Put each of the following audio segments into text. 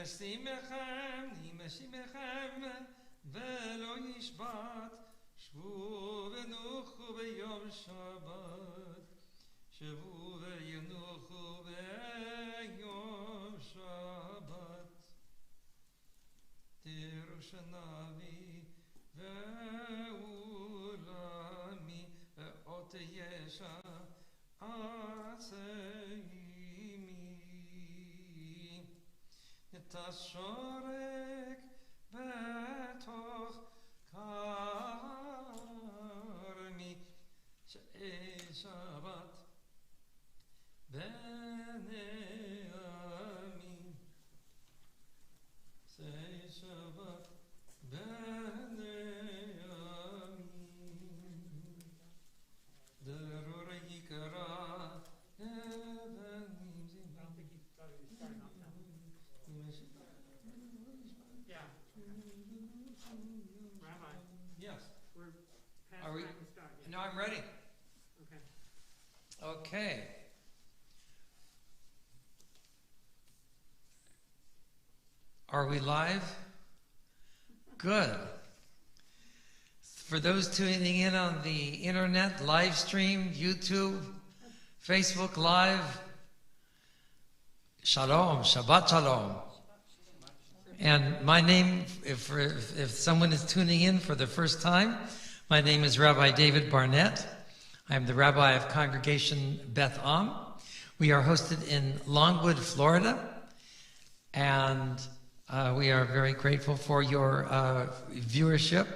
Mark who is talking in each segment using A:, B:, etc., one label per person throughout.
A: נשימכם ולא ישבת שבו ונוחו ביום שבת שבו וינוחו ביום שבת תירוש נבי ועולמי ואות ישע עצמי נתשורק בתוך כרמי שאי שבת בני עמי שאי שבת בני עמי דרור יקרא
B: Are we? No, I'm ready. Okay. Are we live? Good. For those tuning in on the internet, live stream, YouTube, Facebook Live, Shalom, Shabbat Shalom. And my name, if someone is tuning in for the first time, my name is Rabbi David Barnett. I'm the rabbi of Congregation Beth Am. We are hosted in Longwood, Florida, and we are very grateful for your viewership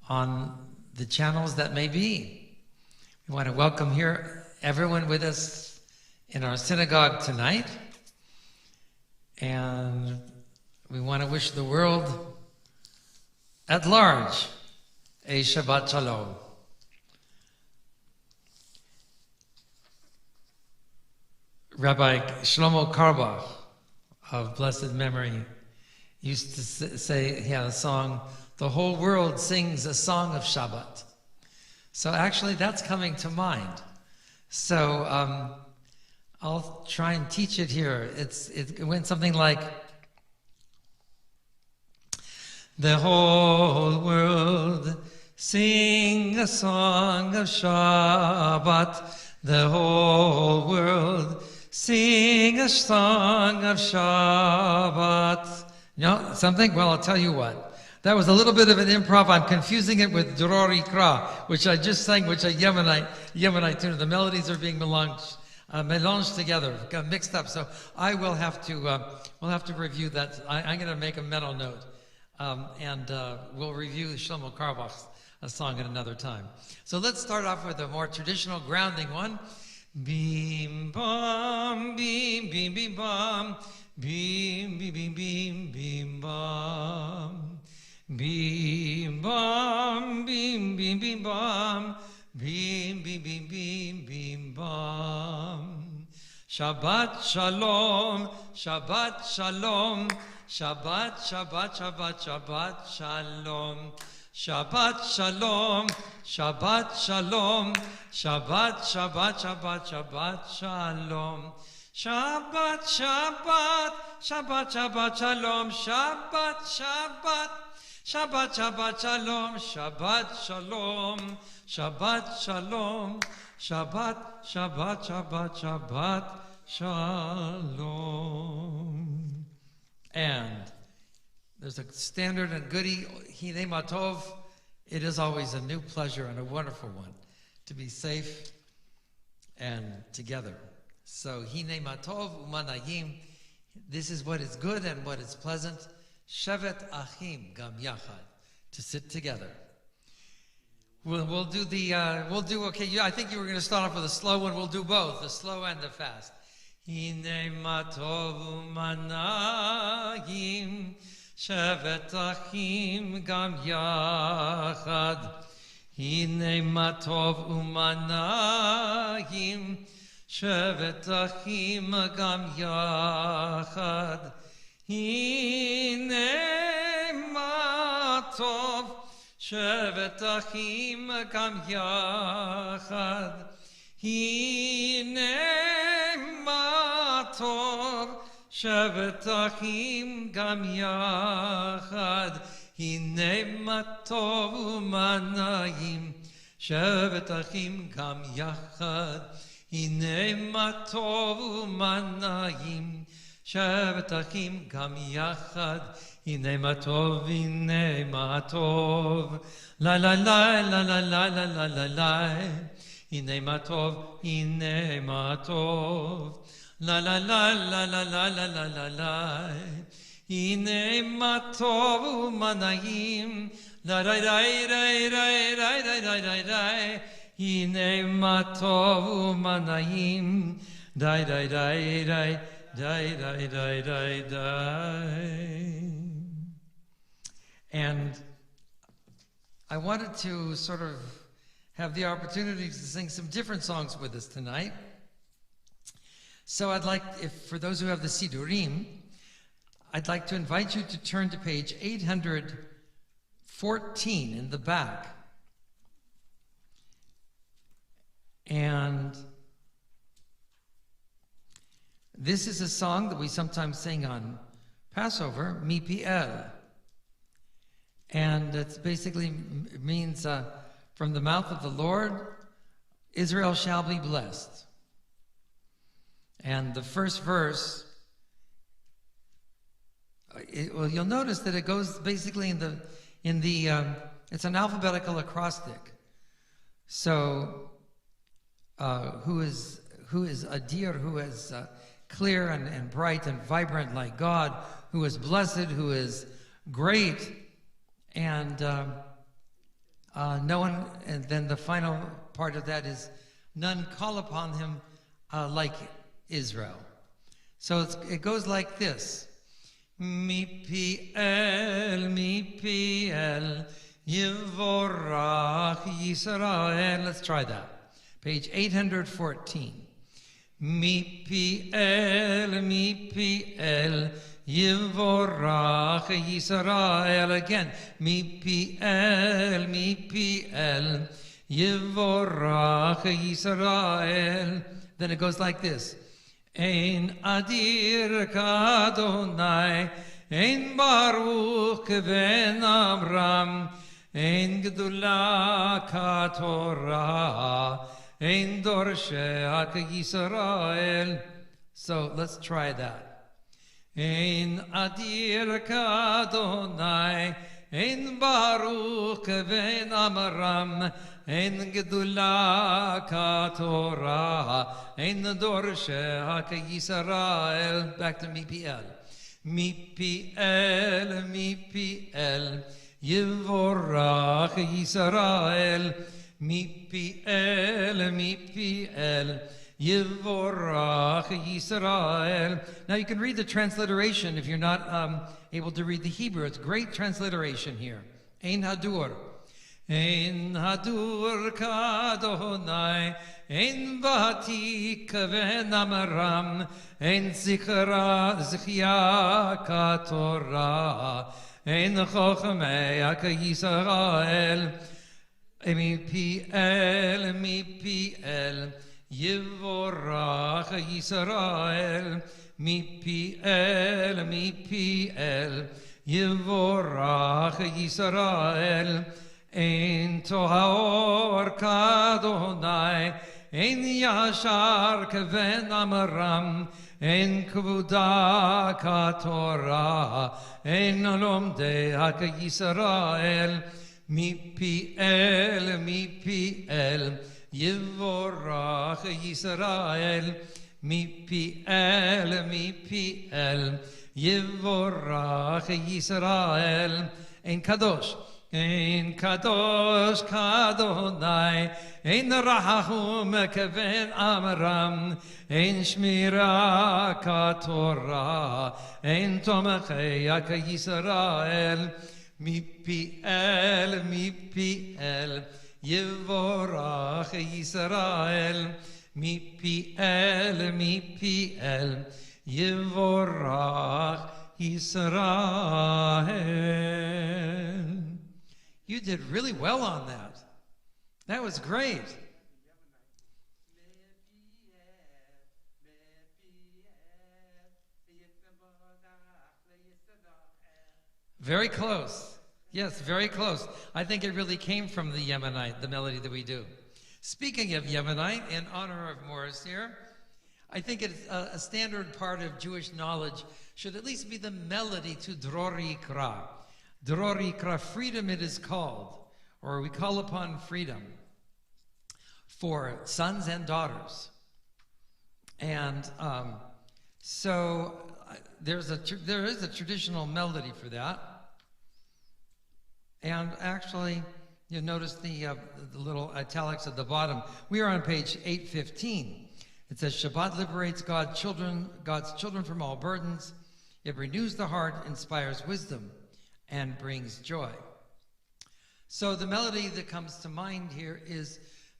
B: on the channels that may be. We want to welcome here everyone with us in our synagogue tonight, and we want to wish the world at large a Shabbat Shalom. Rabbi Shlomo Karbach of blessed memory used to say, he had a song, the whole world sings a song of Shabbat. So actually that's coming to mind. So I'll try and teach it here. It went something like, the whole world sing a song of Shabbat. The whole world sing a song of Shabbat. You know something? Well, I'll tell you what. That was a little bit of an improv. I'm confusing it with Dror Ikra, which I just sang, which a Yemenite tune. The melodies are being melanged together, got mixed up. So I will have to, we'll have to review that. I'm going to make a mental note. And we'll review Shlomo Karbach's song at another time. So let's start off with a more traditional grounding one. Bim bam, bim bim bim bam, bim bim bim bim bim bam, bim bam, bim bim bim bam, bim bim bim bim bim bam. Shabbat shalom, Shabbat shalom. Shabbat, Shabbat, Shabbat, Shabbat, Shalom. Shabbat, Shalom. Shabbat, Shalom. Shabbat, Shabbat, Shabbat, Shabbat, Shalom. Shabbat, Shabbat, Shabbat, Shabbat, Shalom. Shabbat, Shabbat. Shabbat, Shabbat, Shalom. Shabbat, Shalom. Shabbat, Shalom. Shabbat, Shabbat, Shabbat, Shabbat, Shalom. And there's a standard and goodie, Hinei Matov. It is always a new pleasure and a wonderful one to be safe and together. So Hinei Matov Umanayim, this is what is good and what is pleasant. Shevet Achim Gam Yachad, to sit together. We'll do okay. I think you were going to start off with a slow one. We'll do both, the slow and the fast. Hinei matov umanayim, shevet achim gam yachad. Hinei matov umanayim, shevet achim gam yachad. Hinei matov, shevet achim gam yachad. Hinei matov, שבת אחים גם יחד, הנה מה טוב ומה נעים. שבת אחים גם יחד, הנה מה טוב ומה נעים. שבת אחים גם יחד, הנה מה טוב, הנה מה טוב. לה לה לה לה לה לה לה לה לה לה. הנה מה טוב, הנה מה טוב. לה לה לה לה לה לה לה לה לה לה. הנה מה טוב ומה נעים. לה לה לה לה לה לה לה לה לה. הנה מה טוב ומה נעים. די די די די די די די די די. And I wanted to sort of have the opportunity to sing some different songs with us tonight. So I'd like, for those who have the Sidurim, I'd like to invite you to turn to page 814 in the back. And this is a song that we sometimes sing on Passover, Mi El. And it basically means, from the mouth of the Lord, Israel shall be blessed. And the first verse, you'll notice that it goes basically it's an alphabetical acrostic. So, who is Adir, who is clear and bright and vibrant like God, who is blessed, who is great, and no one, and then the final part of that is none call upon him like Israel. So it goes like this. Mi el Yivorach Yisrael. Let's try that. Page 814. Mi el Yivorach Yisrael. Again. Mi el Yivorach Yisrael. Then it goes like this. Ein adir kadonai, ein baruch ben Amram, ein gedula katorah, ein dorsheak Yisrael. So let's try that. Ein adir kadonai, ein baruch ben Amram, ein gedula katorah, ein dorsheak Yisrael. Back to Mi-Pi-El. Mi-Pi-El, Mi-Pi-El, Yivorach Yisrael. Mi-Pi-El, Mi-Pi-El, Yivorach Yisrael. Now you can read the transliteration if you're not able to read the Hebrew. It's great transliteration here. Ein Hadur. Ein Hadur kadonai, ein vatik ben Amram, ein zichya katorah, ein chochmeak Yisrael. Mi-Pi-El, Mi-Pi-El, Yivorach Yisrael. Mi-Pi-El, Mi-Pi-El, Yivorach Yisrael. Ein tohor kadonai, ein yashar keven Amram, ein kvuda katorah, ein lomdeak Yisrael. Mi-Pi-El, Mi-Pi-El, Yivorach Yisrael. Mi-Pi-El, Mi-Pi-El, Yivorach Yisrael. Ein kadosh. Ein kadosh kadonai, ein rahum keven Amram, ein shmira katorah, ein tomacheak Yisrael. Mi-Pi-El, Mi-Pi-El, Yivorach Yisrael. Mi-Pi-El, Mi-Pi-El, Yivorach Yisrael. You did really well on that. That was great. Very close. Yes, very close. I think it really came from the Yemenite, the melody that we do. Speaking of Yemenite, in honor of Morris here, I think it's a standard part of Jewish knowledge should at least be the melody to Drori Kra. Drori Kra, freedom it is called, or we call upon freedom for sons and daughters. And so there is a traditional melody for that. And actually, you notice the little italics at the bottom. We are on page 815. It says, Shabbat liberates God's children from all burdens. It renews the heart, inspires wisdom, and brings joy. So the melody that comes to mind here is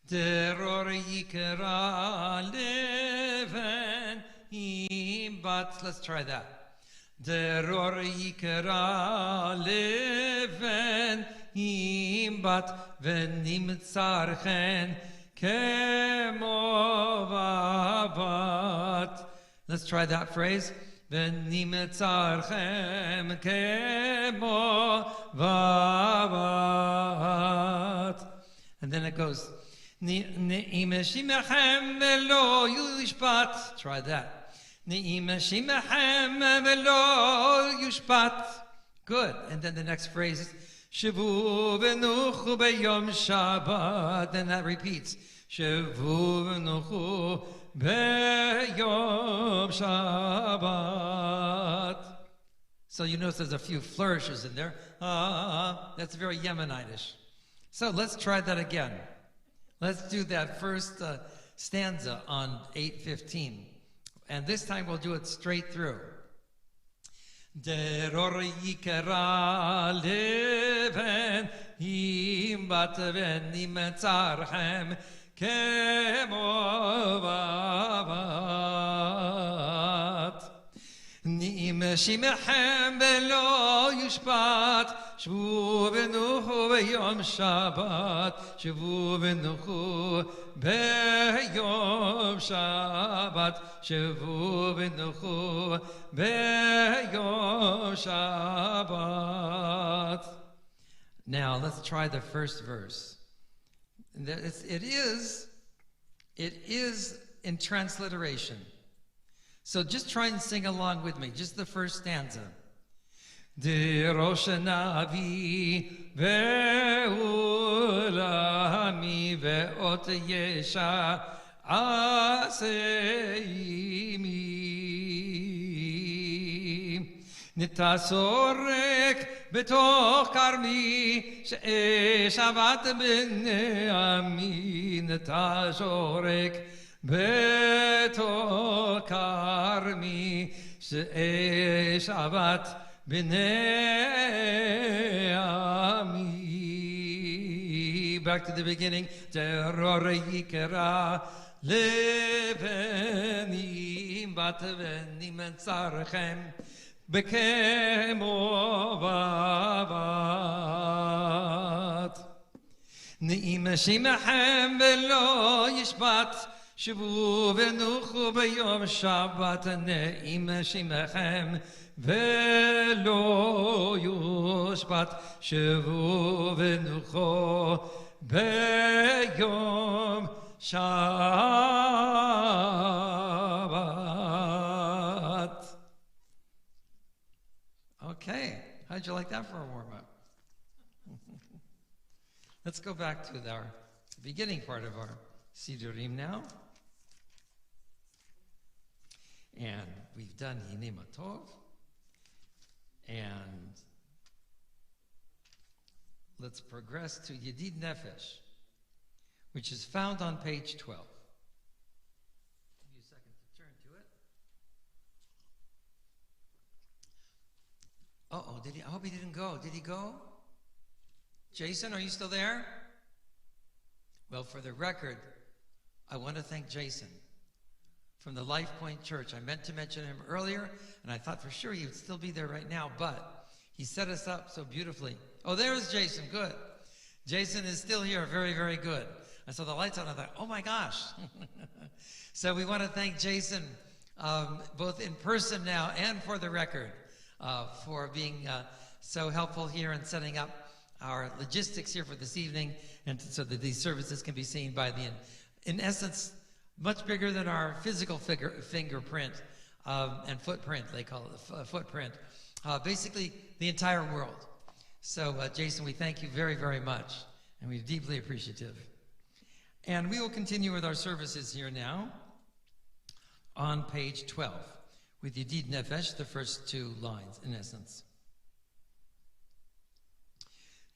B: Deror yikra leven imbat. Let's try that. Deror yikra leven imbat venimtzarchen kemo vabat. Let's try that phrase. Venimtzarchem kemo vabat. And then it goes. Ne'imeshimechem velo yushpat. Try that. Ne'imeshimechem velo yushpat. Good. And then the next phrase is Shavu v'nuchu b'yom Shabbat. Then that repeats. Shavu v'nuchu b'yom Shabbat. So you notice there's a few flourishes in there. That's very Yemenitish. So let's try that again. Let's do that first stanza on 8:15. And this time we'll do it straight through. Deror yikra leven imbat venimtzarchem kemo vavat. Ni'imeshimechem velo yushpat. Shvu v'nuchu b'yom Shabbat. Shvu v'nuchu b'yom Shabbat. Shvu v'nuchu b'yom Shabbat. Now let's try the first verse. It is in transliteration. So just try and sing along with me, just the first stanza. De Roshanavi ve'ulami ve'ot yesha aseimi nitasorek betoch karmi she'eshavat b'nei ami nitasorek betoch karmi she'eshavat b'nei ami. Back to the beginning. Deror yikra levenim bat venimtzarchem bekemo vavat. Ne'imeshimechem velo yishbat. Shavu v'nuchu b'yom Shabbat. Ne'imeshimechem velo yushbat. Shavu v'nuchu b'yom Shabbat. Okay, how'd you like that for a warm-up? Let's go back to the beginning part of our Sidurim now. And we've done Hinei Matov. And let's progress to Yedid Nefesh, which is found on page 12. Give you a second to turn to it. Uh-oh, I hope he didn't go. Did he go? Jason, are you still there? Well, for the record, I want to thank Jason from the Life Point Church. I meant to mention him earlier, and I thought for sure he would still be there right now, but he set us up so beautifully. Oh, there's Jason. Good. Jason is still here. Very, very good. I saw the lights on. I thought, oh, my gosh. So we want to thank Jason, both in person now and for the record, for being so helpful here in setting up our logistics here for this evening, and so that these services can be seen by in essence, much bigger than our physical fingerprint and footprint, they call it, footprint. Basically, the entire world. So, Jason, we thank you very, very much, and we're deeply appreciative. And we will continue with our services here now on page 12 with Yedid Nefesh, the first two lines, in essence.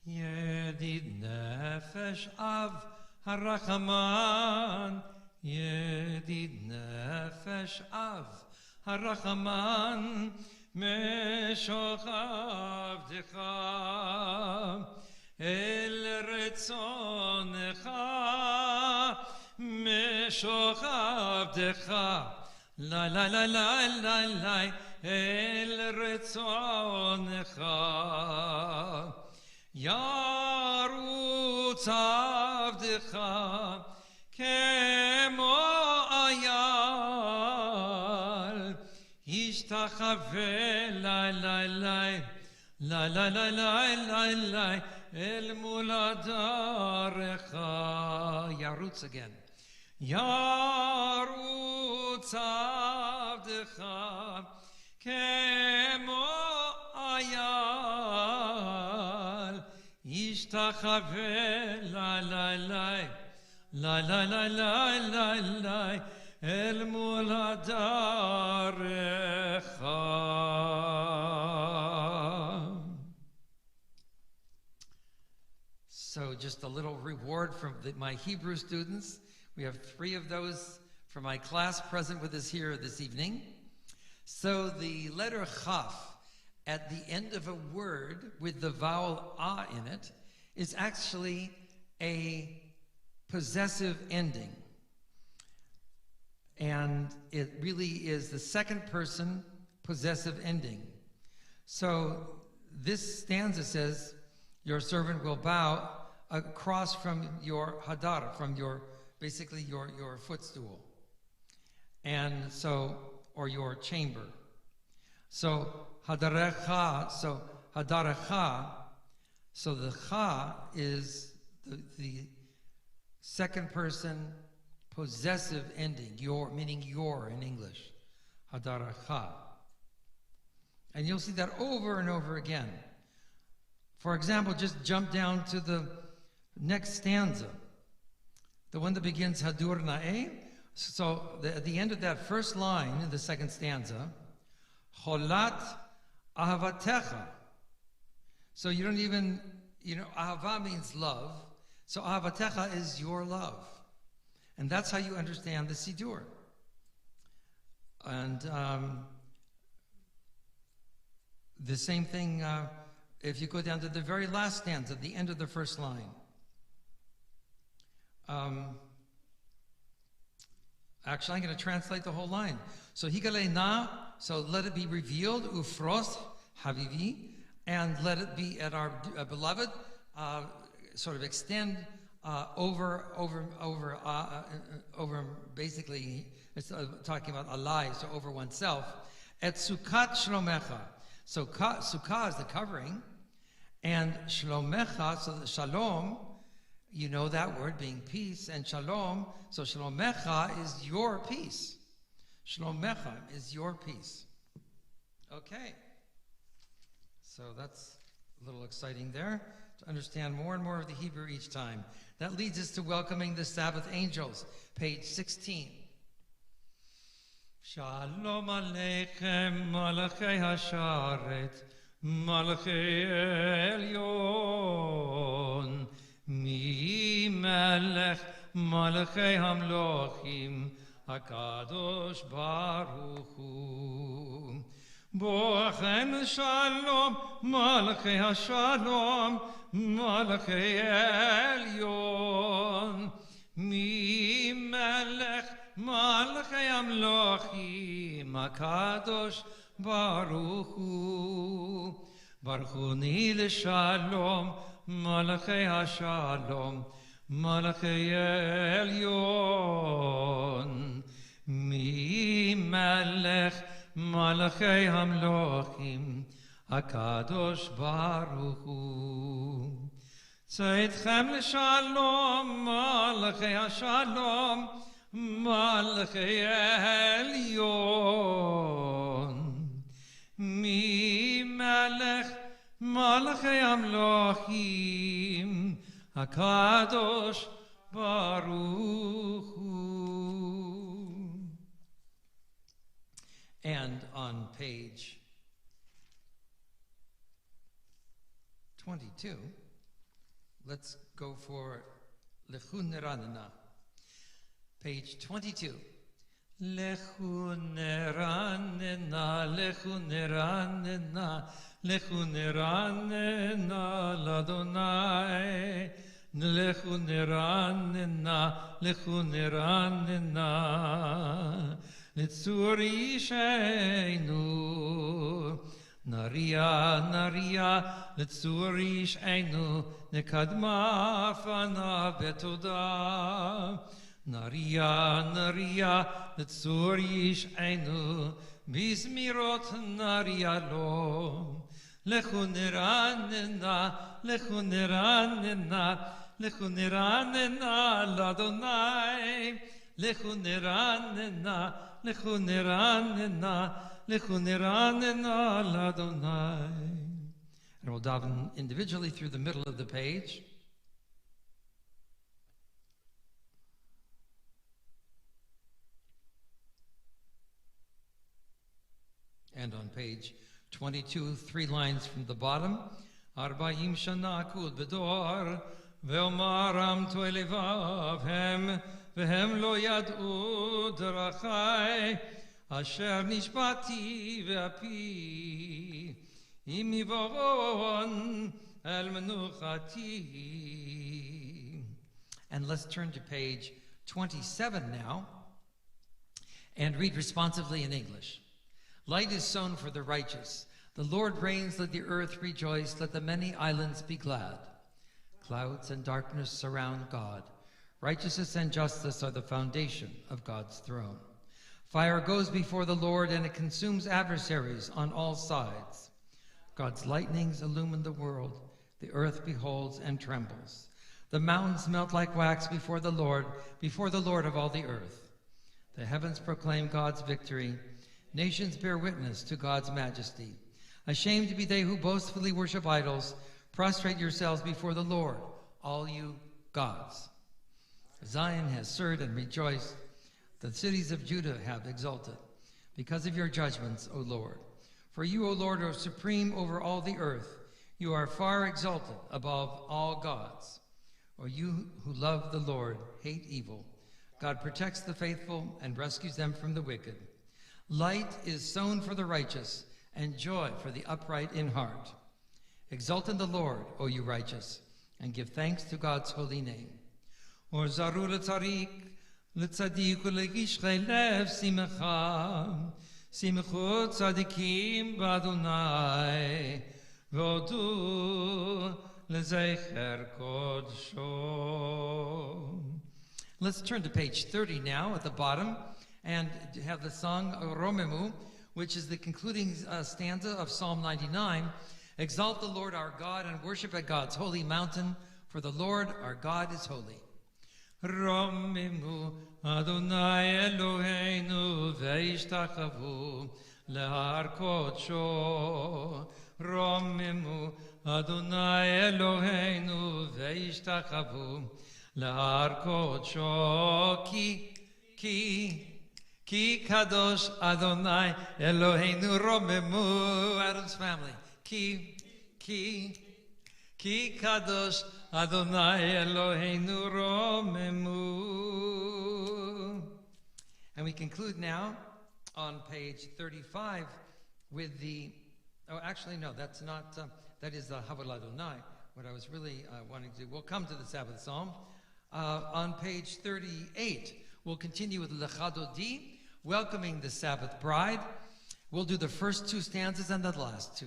B: Yedid Nefesh Av Harachaman, Yedid Nefesh Av Harachaman, Meshoch Avdecha El Retzonecha, Meshoch Avdecha La la la la la la El Retzonecha Yarutz Avdecha Kemo Ayal Ishtachave la la la la la la la la la El Muladarecha. Yarutz again. Yarutz Avdecha Kemo Ayal Ishtachave la la la la la la la la la El Muladarecha. So just a little reward from my Hebrew students. We have 3 of those from my class present with us here this evening. So the letter Chaf at the end of a word with the vowel A in it is actually a possessive ending. And it really is the second person possessive ending. So this stanza says, your servant will bow across from your hadar, from your, basically your footstool. And so, or your chamber. So hadarecha, so hadarecha, so the cha is the second person possessive ending, your, meaning your in English, hadaracha. And you'll see that over and over again. For example, just jump down to the next stanza, the one that begins hadur na'eh. So at the end of that first line in the second stanza, cholat ahavatecha. So you don't even, ahava means love. So ahavatecha is your love. And that's how you understand the Siddur. And the same thing if you go down to the very last stanza, the end of the first line. Actually, I'm going to translate the whole line. So higale na, so let it be revealed, ufros havivi, and let it be at our beloved, sort of extend over basically, it's talking about alai, so over oneself. Et sukat shlomecha. So sukkah is the covering, and shlomecha, so the shalom, you know that word being peace, and shalom, so shlomecha is your peace. Shlomecha is your peace. Okay. So that's a little exciting there, to understand more and more of the Hebrew each time. That leads us to welcoming the Sabbath angels, page 16. Shalom Aleichem, Malachei Hasharet, Malachei Elyon, Mi Melech, Malachei Hamlochim, HaKadosh Baruch Hu. Bochem Shalom, Malachei Hashalom, Malachei Elyon, Mi Melech, Malachei Amlochim, HaKadosh Baruch Hu. Baruch Hu Ni L'Shalom, Malachei HaShalom, Malachei Elyon, Mi Melech, Malachei Amlochim, HaKadosh Baruch Hu. Tzayitchem l'shalom, Malachei HaShalom, Malachei Elyon. Mi Melech, Malachei Amlochim, HaKadosh Baruch Hu. And on page 22, let's go for Lechun Neranena. Page 22. Lechun Neranena, Lechun Neranena, Lechun Neranena, Ladonai. Lechun Neranena, Lechun Neranena, Litzur Yisheinu. Naria, Naria, Litzur Yisheinu, Nekadma Fana Betoda. Naria, Naria, Litzur Yisheinu, Bizmirot Naria Lo. Lechun Neranena, Lechun Neranena, Lechun Neranena, Ladonai. Lechun Neranena, Lechun Neranena, Lechun Neranena, Ladonai. And we'll daven individually through the middle of the page. And on page 22, 3 lines from the bottom. Arba'im shana kud bedor, ve'omaram to'elevav hem, ve'hem lo yad'u derachai, asher nishbati ve'api, imi voron el menuchati. And let's turn to page 27 now, and read responsively in English. Light is sown for the righteous. The Lord reigns, let the earth rejoice, let the many islands be glad. Clouds and darkness surround God. Righteousness and justice are the foundation of God's throne. Fire goes before the Lord, and it consumes adversaries on all sides. God's lightnings illumine the world. The earth beholds and trembles. The mountains melt like wax before the Lord of all the earth. The heavens proclaim God's victory. Nations bear witness to God's majesty. Ashamed be they who boastfully worship idols. Prostrate yourselves before the Lord, all you gods. Zion has stirred and rejoiced. The cities of Judah have exulted because of your judgments, O Lord. For you, O Lord, are supreme over all the earth. You are far exalted above all gods. O you who love the Lord, hate evil. God protects the faithful and rescues them from the wicked. Light is sown for the righteous, and joy for the upright in heart. Exult in the Lord, O you righteous, and give thanks to God's holy name. Or zaru l'tzarik, l'tzadik u'le'gishchei lev simecha, simechu tzadikim b'Adonai, v'odu le'zecher kodsho. Let's turn to page 30 now at the bottom, and have the song Romemu, which is the concluding stanza of Psalm 99. Exalt the Lord our God and worship at God's holy mountain, for the Lord our God is holy. Romemu Adonai Eloheinu ve'ishtachavu lehar kodsho. Romemu Adonai Eloheinu ve'ishtachavu lehar kodsho. Ki kadosh Adonai Eloheinu romemu. Adam's family. Ki kadosh Adonai Eloheinu romemu. And we conclude now on page 35 with the, oh, actually, no, that's not, that is the Havol Adonai, what I was really wanting to do. We'll come to the Sabbath Psalm. On page 38, we'll continue with Lecha Dodi, welcoming the Sabbath bride. We'll do the first 2 stanzas and the last 2.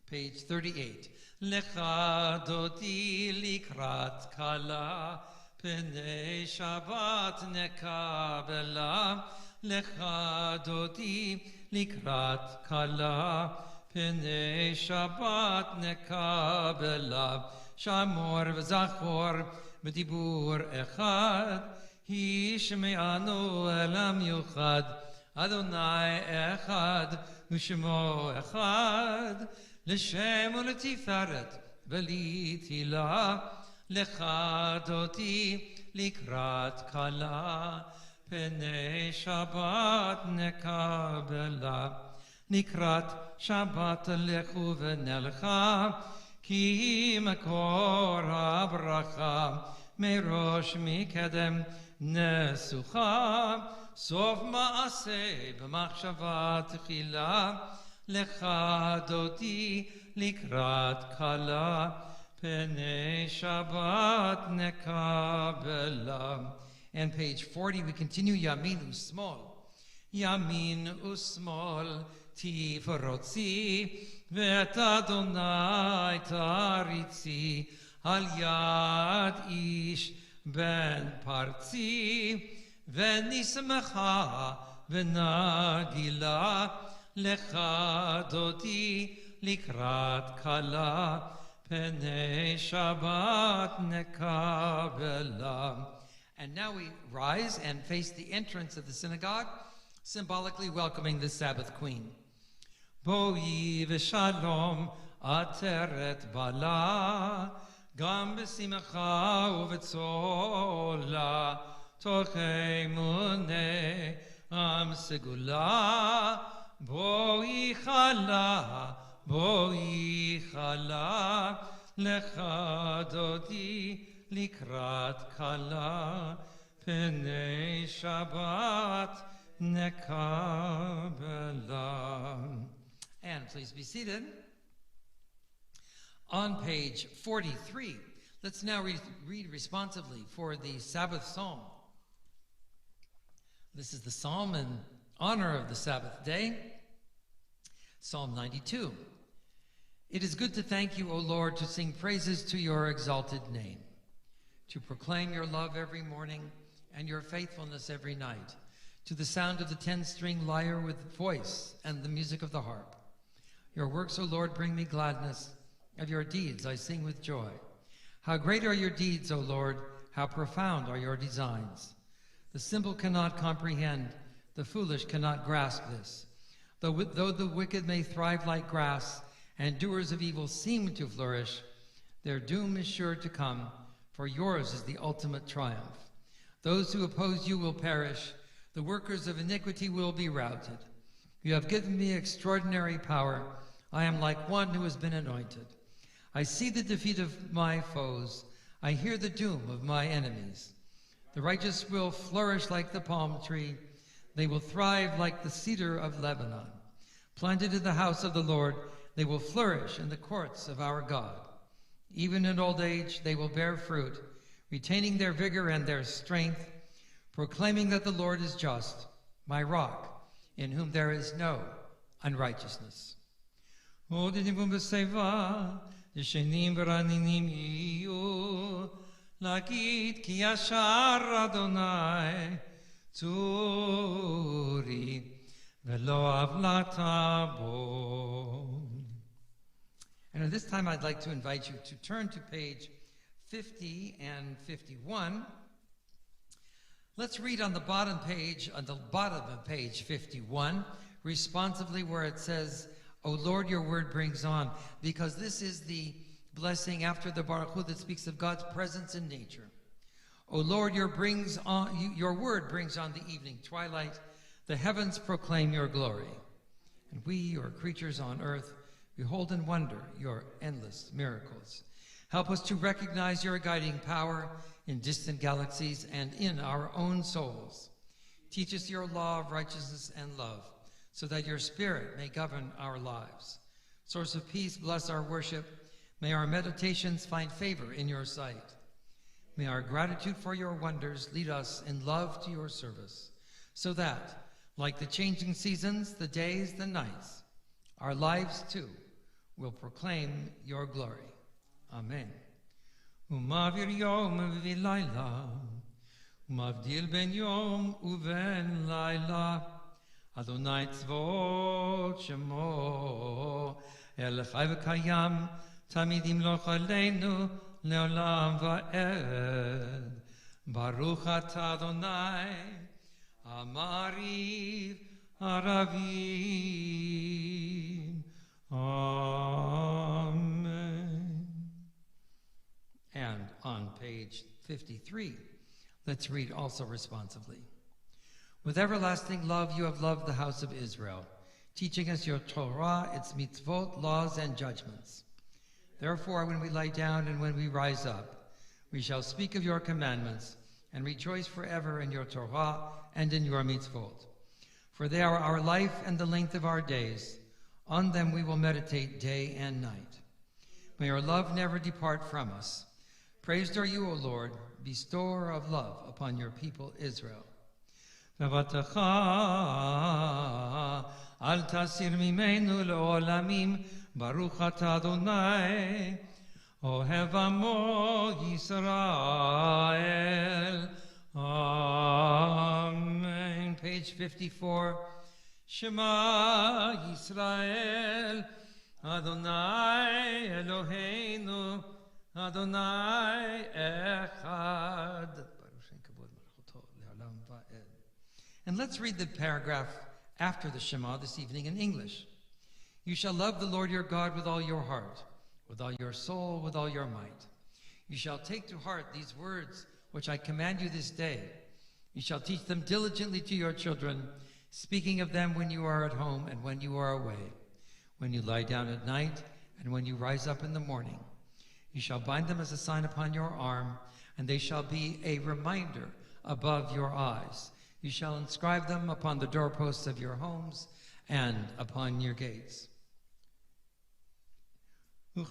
B: Page 38. Lecha Dodi likrat kala, pnei Shabbat nekabela. Lecha Dodi likrat kala, P'nei Shabbat nekabelav, Shamor v'zachor b'dibur echad, Hishme'anu elam yuchad, Adonai echad, U'shemo echad, L'shem u'letiferet, v'litila, Lechadoti likrat kala, P'nei Shabbat nekabelav, Nikrat Shabbat lechu v'nelcha, Ki makor habracha, Merosh mikedem nesucha, Sof ma'aseh b'machshava tchila, Lecha dodi likrat kala, P'nei Shabbat nekabela. And page 40, we continue Yamin Usmol. Yamin Usmol Tifarotzi, Vet Adonai Taritzi, Al Yad Ish Ben Partzi, Venismecha Venagila, Lecha Dodi Likrat Kala, P'nei Shabbat nekabela. And now we rise and face the entrance of the synagogue, symbolically welcoming the Sabbath queen. Boi v'shalom ateret bala, gam b'simcha u'v'tzola, tochei munei am segula, boi chala, lecha dodi likrat kala, P'nei Shabbat nekabela. And please be seated. On page 43, let's now read responsively for the Sabbath psalm. This is the psalm in honor of the Sabbath day, Psalm 92. It is good to thank you, O Lord, to sing praises to your exalted name, to proclaim your love every morning and your faithfulness every night, to the sound of the 10-string lyre with voice and the music of the harp. Your works, O Lord, bring me gladness. Of your deeds I sing with joy. How great are your deeds, O Lord, how profound are your designs. The simple cannot comprehend, the foolish cannot grasp this. Though the wicked may thrive like grass, and doers of evil seem to flourish, their doom is sure to come, for yours is the ultimate triumph. Those who oppose you will perish, the workers of iniquity will be routed. You have given me extraordinary power. I am like one who has been anointed. I see the defeat of my foes. I hear the doom of my enemies. The righteous will flourish like the palm tree. They will thrive like the cedar of Lebanon. Planted in the house of the Lord, they will flourish in the courts of our God. Even in old age, they will bear fruit, retaining their vigor and their strength, proclaiming that the Lord is just, my rock, in whom there is no unrighteousness. Yeshenim v'raninim yiyu, lakit ki yashar Adonai, tzuri v'lo avlata bo. And at this time I'd like to invite you to turn to page 50 and 51. Let's read on the bottom of page 51, responsively where it says, O Lord, your word brings on, because this is the blessing after the Baruch Hu that speaks of God's presence in nature. O Lord, your word brings on the evening twilight. The heavens proclaim your glory. And we, your creatures on earth, behold and wonder your endless miracles. Help us to recognize your guiding power in distant galaxies and in our own souls. Teach us your law of righteousness and love, so that your spirit may govern our lives. Source of peace, bless our worship. May our meditations find favor in your sight. May our gratitude for your wonders lead us in love to your service, so that, like the changing seasons, the days, the nights, our lives too will proclaim your glory. Amen. Umavir yom v'layla, umavdil ben yom uven layla, Adonai tzvot shemo El Chai V'Kayam, Tamid Yimloch Aleinu, Leolam Va'ed. Baruch Atah Adonai, Amariv Aravim. Amen. And on page 53, let's read also responsively. With everlasting love you have loved the house of Israel, teaching us your Torah, its mitzvot, laws, and judgments. Therefore, when we lie down and when we rise up, we shall speak of your commandments and rejoice forever in your Torah and in your mitzvot. For they are our life and the length of our days. On them we will meditate day and night. May your love never depart from us. Praised are you, O Lord, bestower of love upon your people Israel. V'vatacha al tasir mimenu le'olamim, Baruch atah Adonai, Ohev amo Yisrael. Amen. Page 54. Shema Yisrael, Adonai Eloheinu, Adonai Echad. And let's read the paragraph after the Shema this evening in English. You shall love the Lord your God with all your heart, with all your soul, with all your might. You shall take to heart these words which I command you this day. You shall teach them diligently to your children, speaking of them when you are at home and when you are away, when you lie down at night and when you rise up in the morning. You shall bind them as a sign upon your arm, and they shall be a reminder above your eyes. You shall inscribe them upon the doorposts of your homes and upon your gates. And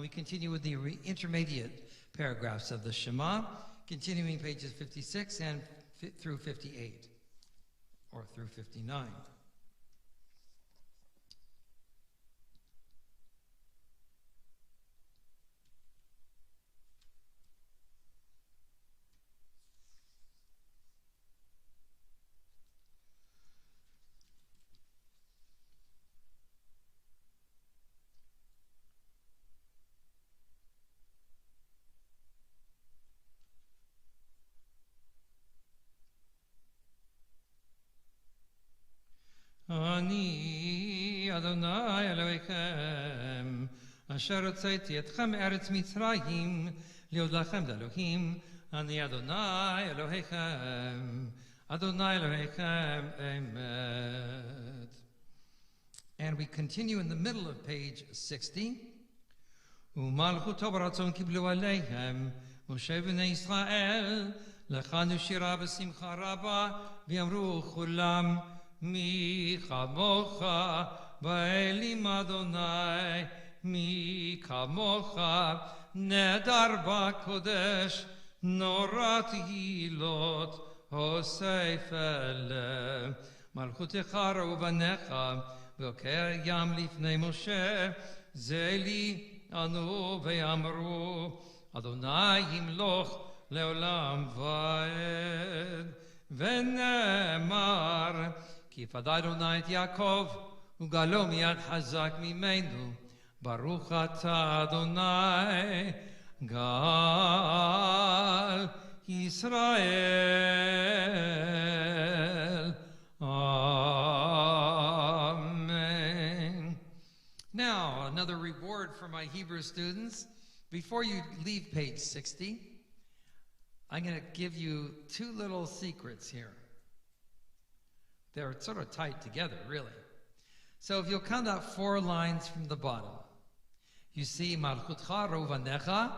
B: we continue with the intermediate paragraphs of the Shema, continuing pages 56 and through 58, or through 59. אני אדוני אלוהיכם אשר הוצאתי אתכם מארץ מצרים להיות לכם לאלוהים אני אדוני אלוהיכם אדוני אלוהיכם אמת. And we continue in the middle of page 60. ומלכותו ברצון קיבלו עליהם משה בני ישראל לכנו שירה בשמחה רבה ויאמרו כולם מי כמוך באלים אדוני מי כמוך נדר בקודש נורא תהילות הוסף אלה מלכותך ראו בניך בוקר ים לפני משה זה לי אנו ואמרו אדוני ימלוך לעולם ועד ונאמר כי פדה אדוני את יעקב וגאלו מיד חזק ממנו ברוך אתה אדוני גאל ישראל. Amen. Now, another reward for my Hebrew students. Before you leave page 60, I'm going to give you two little secrets here. They're sort of tied together, really. So if you'll count out 4 lines from the bottom, you see Malchutcha Rovanecha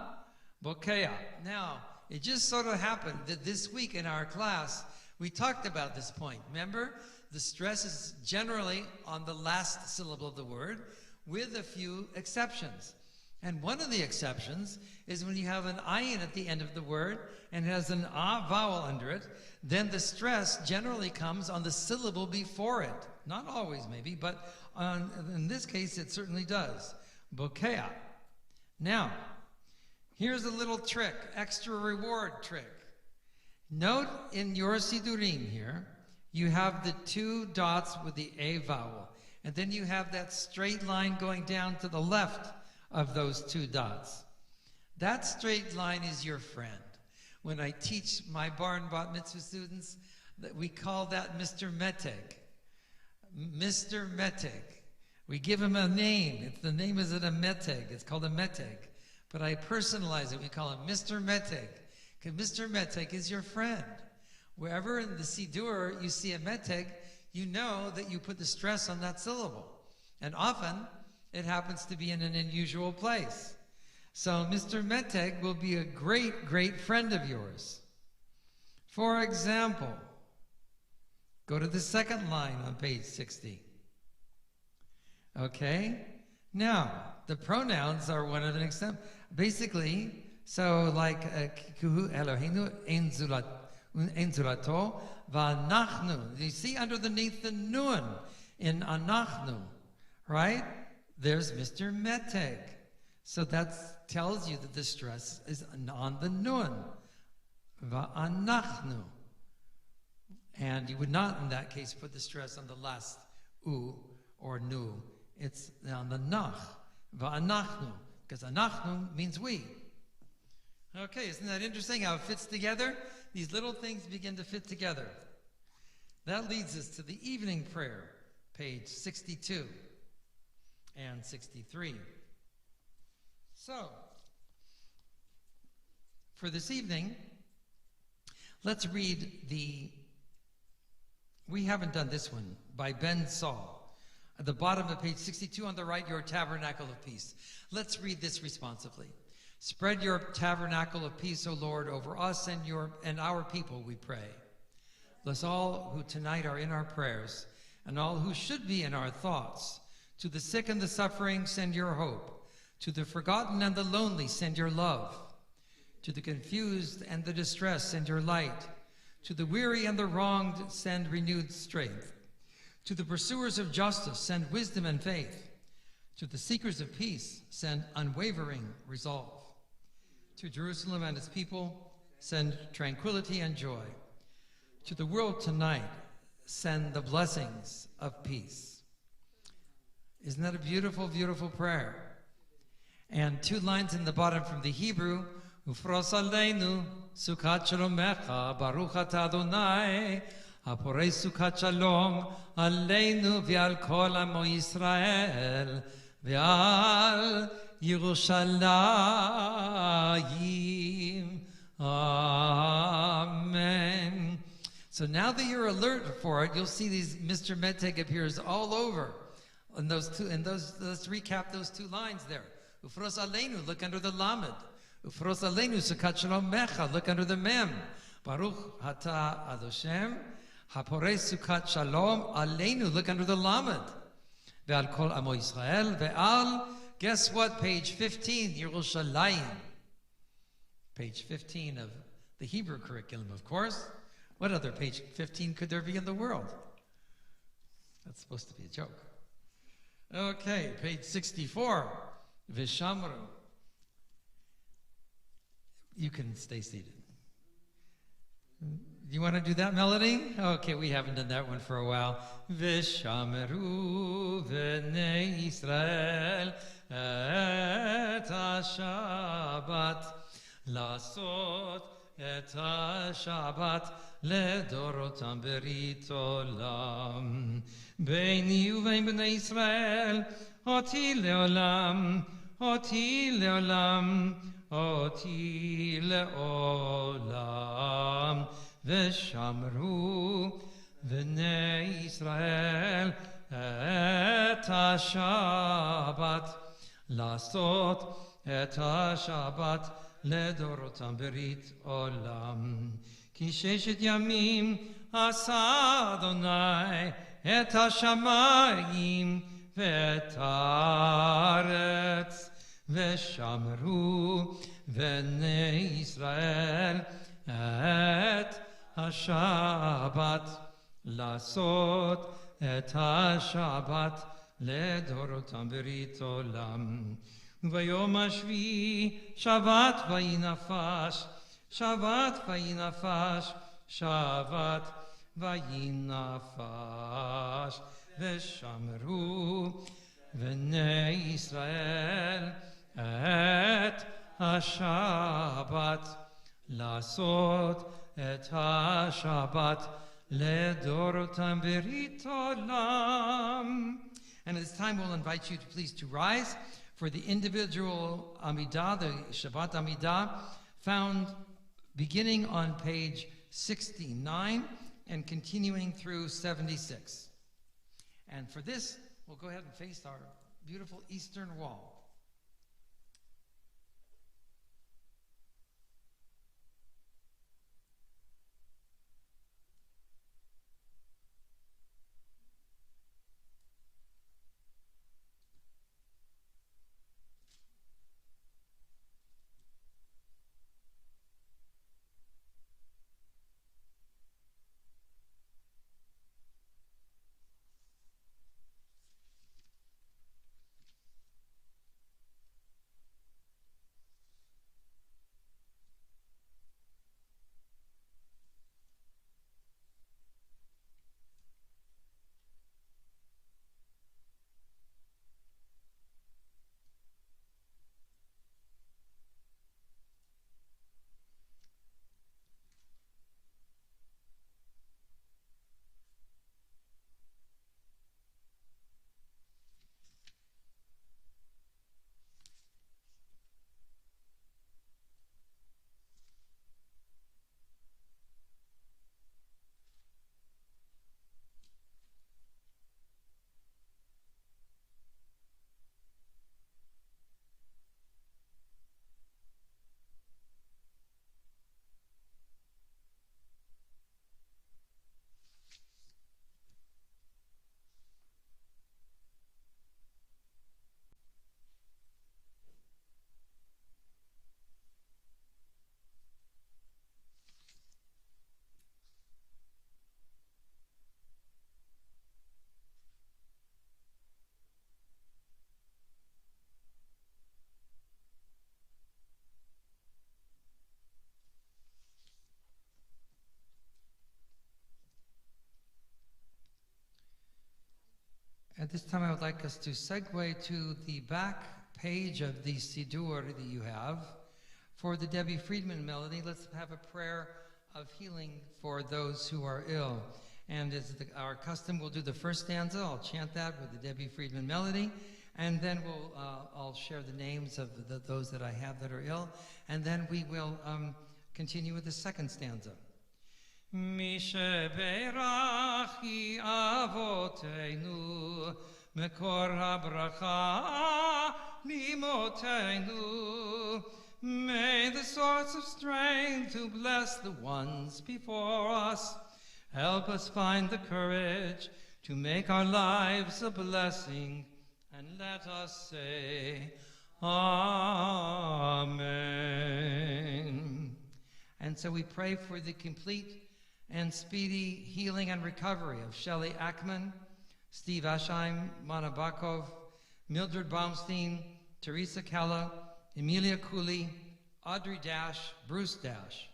B: Bokea. Now, it just sort of happened that this week in our class, we talked about this point. Remember, the stress is generally on the last syllable of the word, with a few exceptions. And one of the exceptions is when you have an ayin at the end of the word and it has an a vowel under it, then the stress generally comes on the syllable before it. Not always maybe, but in this case it certainly does. Bokea. Now, here's a little trick, extra reward trick. Note in your sidurim here, you have the 2 dots with the A vowel. And then you have that straight line going down to the left of those 2 dots. That straight line is your friend. When I teach my bar and bat mitzvah students, we call that Mr. Meteg. Mr. Meteg. We give him a name. The name is a meteg. It's called a meteg. But I personalize it. We call him Mr. Meteg. Because Mr. Meteg is your friend. Wherever in the Siddur you see a meteg, you know that you put the stress on that syllable. And often, it happens to be in an unusual place. So Mr. Meteg will be a great, great friend of yours. For example, go to the second line on page 60. Okay? Now, the pronouns are one of an example. Basically, so like Kuhu Eloheinu Ein Zulato V'anachnu. You see underneath the nun in Anachnu, right? There's Mr. Meteg. So that tells you that the stress is on the nun. V'anachnu. And you would not, in that case, put the stress on the last u or nu. It's on the nach. V'anachnu. Because anachnu means we. Okay, isn't that interesting how it fits together? These little things begin to fit together. That leads us to the evening prayer, page 62 and 63. So, for this evening, let's read we haven't done this one, by Ben Saul. At the bottom of page 62 on the right, your tabernacle of peace. Let's read this responsively. Spread your tabernacle of peace, O Lord, over us and our people, we pray. Bless all who tonight are in our prayers, and all who should be in our thoughts. To the sick and the suffering, send your hope. To the forgotten and the lonely, send your love. To the confused and the distressed, send your light. To the weary and the wronged, send renewed strength. To the pursuers of justice, send wisdom and faith. To the seekers of peace, send unwavering resolve. To Jerusalem and its people, send tranquility and joy. To the world tonight, send the blessings of peace. Isn't that a beautiful, beautiful prayer? And 2 lines in the bottom from the Hebrew, Ufros aleinu, sukat shalomecha, baruch atah Adonai, haporei sukat shalom, aleinu v'al kol amo Yisrael, v'al Yerushalayim. Amen. So now that you're alert for it, you'll see these Mr. Meteg appears all over. And let's recap those 2 lines there. Ufros aleinu, look under the lamed. Ufros aleinu, sukat shalom mecha, look under the mem. Baruch atah Adoshem, haporei sukat shalom aleinu, look under the lamed. Ve'al kol amo Yisrael, ve'al, guess what, page 15, Yerushalayim. Page 15 of the Hebrew curriculum, of course. What other page 15 could there be in the world? That's supposed to be a joke. Okay, page 64, Vishamru. You can stay seated. You want to do that melody? Okay, we haven't done that one for a while. Vishamru v'nei Yisrael et ha-Shabbat lasot et ha-Shabbat לדורותם ברית עולם. ביני ובין בני ישראל, אותי לעולם, אותי לעולם, אותי לעולם. ושמרו בני ישראל את השבת, לעשות את השבת לדורותם ברית עולם. כי 6 ימים עשה אדוני את השמיים ואת הארץ, ושמרו בני ישראל את השבת, לעשות את השבת לדורותם ברית עולם. וביום השביעי שבת ויהי נפש, שבת ויהי נפש, שבת vayinafash v'shamru v'nei Yisrael et ha-Shabbat lasot et ha-Shabbat ledorotam berit olam. And at this time, we'll invite you to please to rise for the individual Amidah, the Shabbat Amidah, found beginning on page 69 and continuing through 76. And for this, we'll go ahead and face our beautiful eastern wall. At this time, I would like us to segue to the back page of the Siddur that you have. For the Debbie Friedman melody, let's have a prayer of healing for those who are ill. And as our custom, we'll do the first stanza. I'll chant that with the Debbie Friedman melody. And then I'll share the names of those that I have that are ill. And then we will continue with the second stanza. Mi sheberachi avoteinu mekor habracha limoteinu. May the source of strength to bless the ones before us help us find the courage to make our lives a blessing, and let us say Amen. And so we pray for the complete and speedy healing and recovery of Shelley Ackman, Steve Asheim, Mana Bakov, Mildred Baumstein, Teresa Kella, Emilia Cooley, Audrey Dash, Bruce Dash,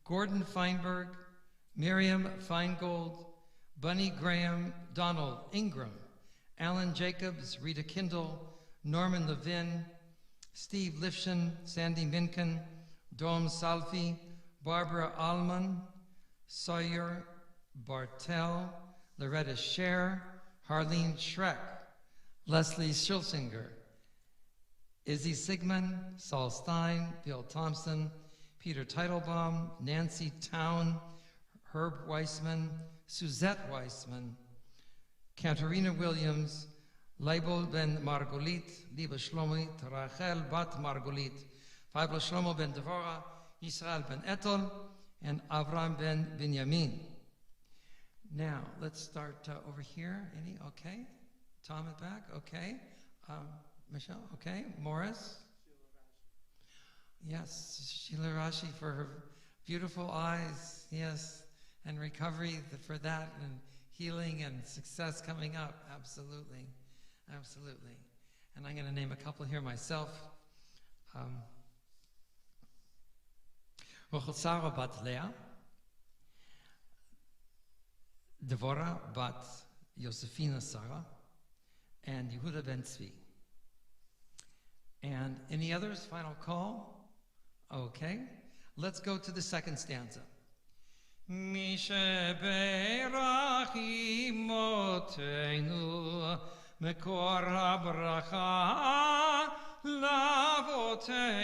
B: Gordon Feinberg, Miriam Feingold, Bunny Graham, Donald Ingram, Alan Jacobs, Rita Kindle, Norman Levin, Steve Lifshin, Sandy Minkin, Dom Salfi, Barbara Allman, Sawyer Bartel, Loretta Scher, Harlene Schreck, Leslie Schulsinger, Izzy Sigmund, Saul Stein, Bill Thompson, Peter Teitelbaum, Nancy Town, Herb Weissman, Suzette Weissman, Katerina Williams, Leibel ben Margolit, Liebe Shlomit, Rachel bat Margolit, Fabla Shlomo ben Devorah, Israel ben Etel, and Avram ben Binyamin. Now, let's start over here. Any? Okay. Tom at back? Okay. Michelle? Okay. Morris? Yes. Sheila Rashi for her beautiful eyes. Yes. And recovery for that, and healing and success coming up. Absolutely. Absolutely. And I'm going to name a couple here myself. Rochel Sarah bat Leah, Devorah bat Yosefina Sarah, and Yehuda ben Tzvi. And any others? Final call? Okay. Let's go to the second stanza. Mi sheberach imotenu mekor habracha lavotenu.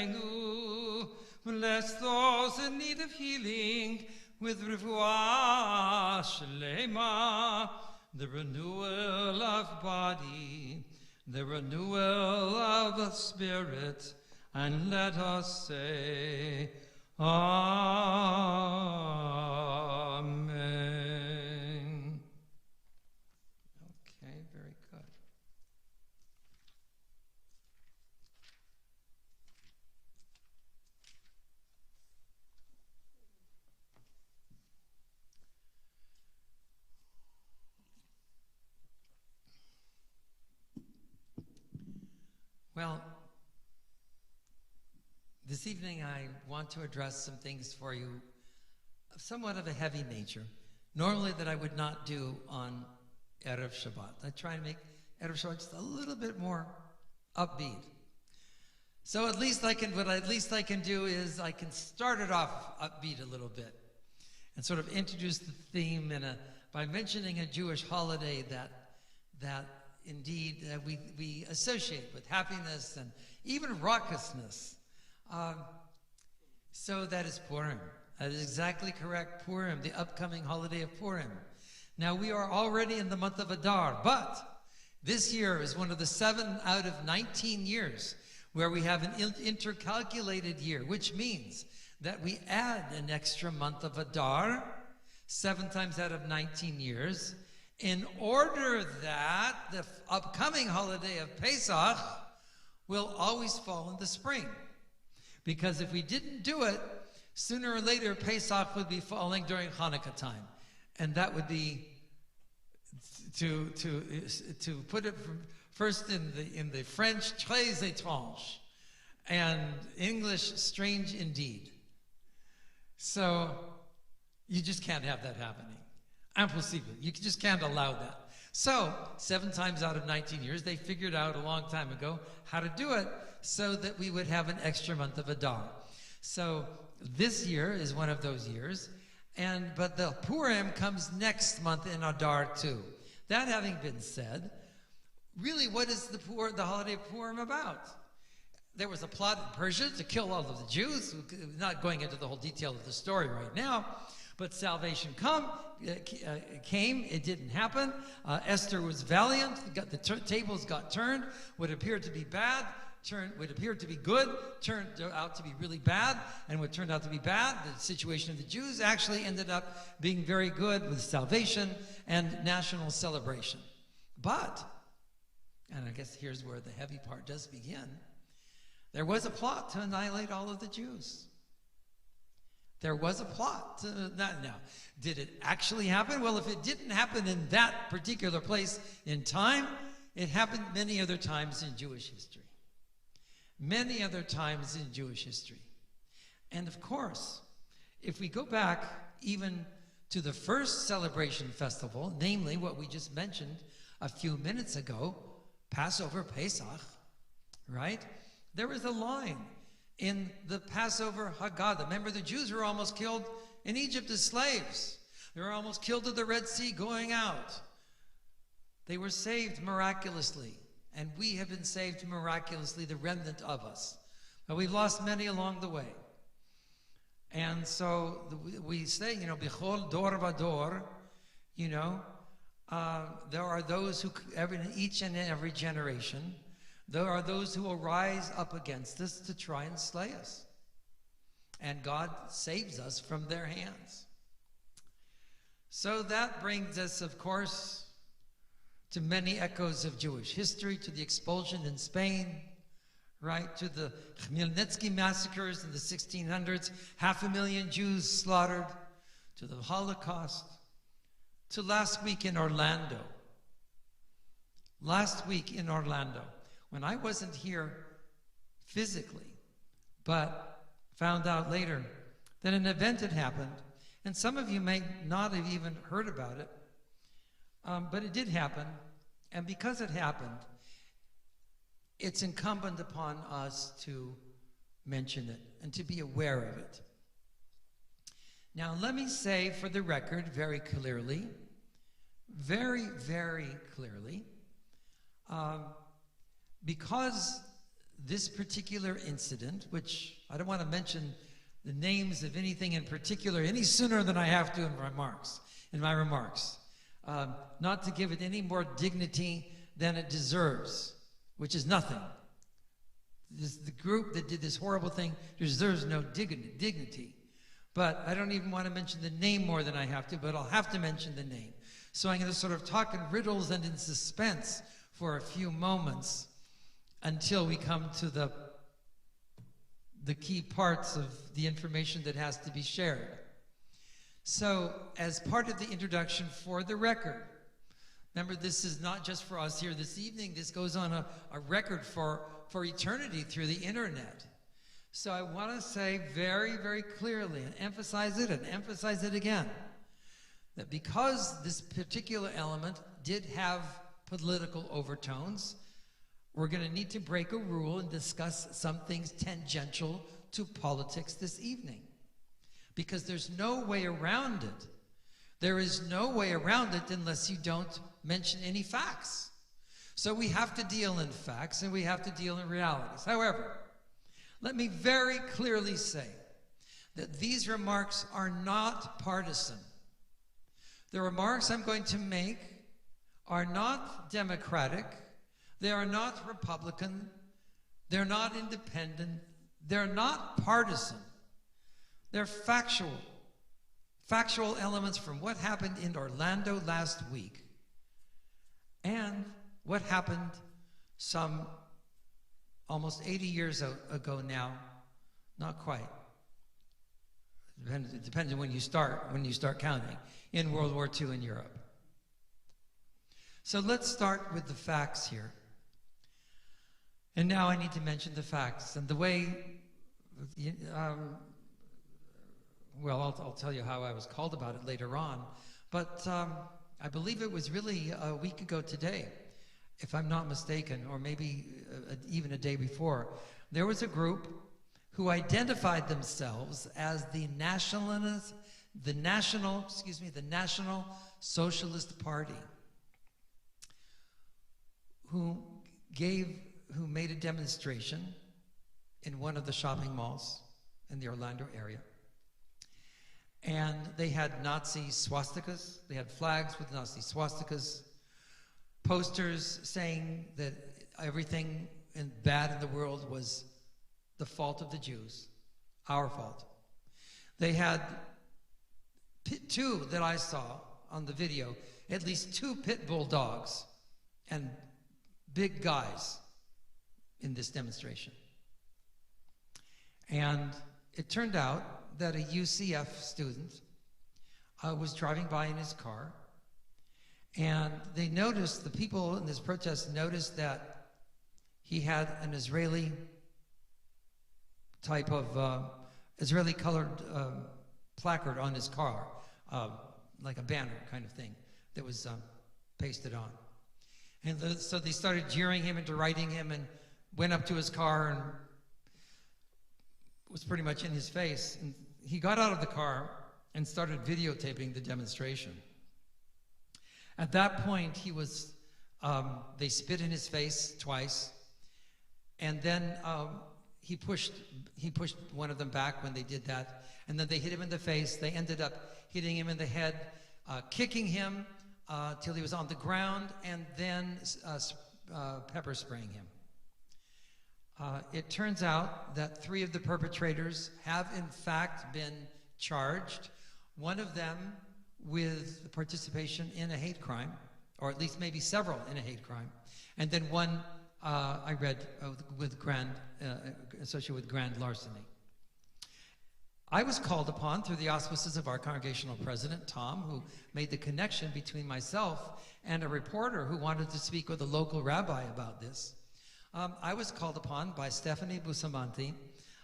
B: Bless those in need of healing with refuah shlema, the renewal of body, the renewal of the spirit, and let us say, Amen. Okay, very good. Well, this evening I want to address some things for you of somewhat of a heavy nature, normally that I would not do on Erev Shabbat. I try to make Erev Shabbat just a little bit more upbeat. So what at least I can do is I can start it off upbeat a little bit and sort of introduce the theme by mentioning a Jewish holiday that indeed we associate with happiness and even raucousness. So that is Purim. That is exactly correct. Purim, the upcoming holiday of Purim. Now we are already in the month of Adar, but this year is one of the 7 out of 19 years where we have an intercalculated year, which means that we add an extra month of Adar 7 times out of 19 years, in order that the upcoming holiday of Pesach will always fall in the spring. Because if we didn't do it, sooner or later Pesach would be falling during Hanukkah time. And that would be, to put it first in the French, très étrange, and English, strange indeed. So you just can't have that happening. Impossible. You just can't allow that. So 7 times out of 19 years, they figured out a long time ago how to do it so that we would have an extra month of Adar. So this year is one of those years, but the Purim comes next month in Adar too. That having been said, really what is the holiday of Purim about? There was a plot in Persia to kill all of the Jews. Not going into the whole detail of the story right now, but salvation came. It didn't happen. Esther was valiant. The tables got turned. What appeared to be bad what appeared to be good turned out to be really bad. And what turned out to be bad, the situation of the Jews, actually ended up being very good with salvation and national celebration. But, and I guess here's where the heavy part does begin, there was a plot to annihilate all of the Jews. There was a plot to that. Now, did it actually happen? Well, if it didn't happen in that particular place in time, it happened many other times in Jewish history. Many other times in Jewish history. And of course, if we go back even to the first celebration festival, namely what we just mentioned a few minutes ago, Passover, Pesach, right? There was a line in the Passover Haggadah. Remember, the Jews were almost killed in Egypt as slaves. They were almost killed at the Red Sea going out. They were saved miraculously, and we have been saved miraculously, the remnant of us. But we've lost many along the way. And so we say, Bichol Dor Vador, there are those who, in each and every generation, there are those who will rise up against us to try and slay us. And God saves us from their hands. So that brings us, of course, to many echoes of Jewish history, to the expulsion in Spain, right, to the Khmelnytsky massacres in the 1600s, 500,000 Jews slaughtered, to the Holocaust, to last week in Orlando. Last week in Orlando, when I wasn't here physically, but found out later that an event had happened, and some of you may not have even heard about it, But it did happen, and because it happened, it's incumbent upon us to mention it and to be aware of it. Now, let me say for the record very clearly, very, very clearly, because this particular incident, which I don't want to mention the names of anything in particular any sooner than I have to in my remarks, not to give it any more dignity than it deserves, which is nothing. The group that did this horrible thing deserves no dignity. But I don't even want to mention the name more than I have to, but I'll have to mention the name. So I'm going to sort of talk in riddles and in suspense for a few moments until we come to the key parts of the information that has to be shared. So, as part of the introduction, for the record, remember, this is not just for us here this evening. This goes on a record for eternity through the internet. So I want to say very, very clearly and emphasize it again, that because this particular element did have political overtones, we're going to need to break a rule and discuss some things tangential to politics this evening. Because there's no way around it. There is no way around it unless you don't mention any facts. So we have to deal in facts and we have to deal in realities. However, let me very clearly say that these remarks are not partisan. The remarks I'm going to make are not Democratic, they are not Republican, they're not independent, they're not partisan. They're factual elements from what happened in Orlando last week and what happened some almost 80 years ago now, not quite. It depends on when you start counting, in World War II in Europe. So let's start with the facts here. And now I need to mention the facts. And the way, I'll tell you how I was called about it later on. But I believe it was really a week ago today, if I'm not mistaken, or maybe even a day before, there was a group who identified themselves as the National Socialist Party, who made a demonstration in one of the shopping malls in the Orlando area. And they had Nazi swastikas, they had flags with Nazi swastikas, posters saying that everything bad in the world was the fault of the Jews, our fault. They had two that I saw on the video, at least 2 pit bull dogs and big guys in this demonstration. And it turned out that a UCF student was driving by in his car, and the people in this protest noticed that he had an Israeli type of Israeli colored placard on his car, like a banner kind of thing that was pasted on. And so they started jeering him and deriding him and went up to his car and was pretty much in his face. And he got out of the car and started videotaping the demonstration. At that point, they spit in his face twice, and then he pushed one of them back when they did that, and then they hit him in the face. They ended up hitting him in the head, kicking him till he was on the ground, and then pepper spraying him. It turns out that 3 of the perpetrators have in fact been charged, one of them with participation in a hate crime, or at least maybe several in a hate crime, and then one I read associated with grand larceny. I was called upon through the auspices of our congregational president, Tom, who made the connection between myself and a reporter who wanted to speak with a local rabbi about this. I was called upon by Stephanie Busamanti,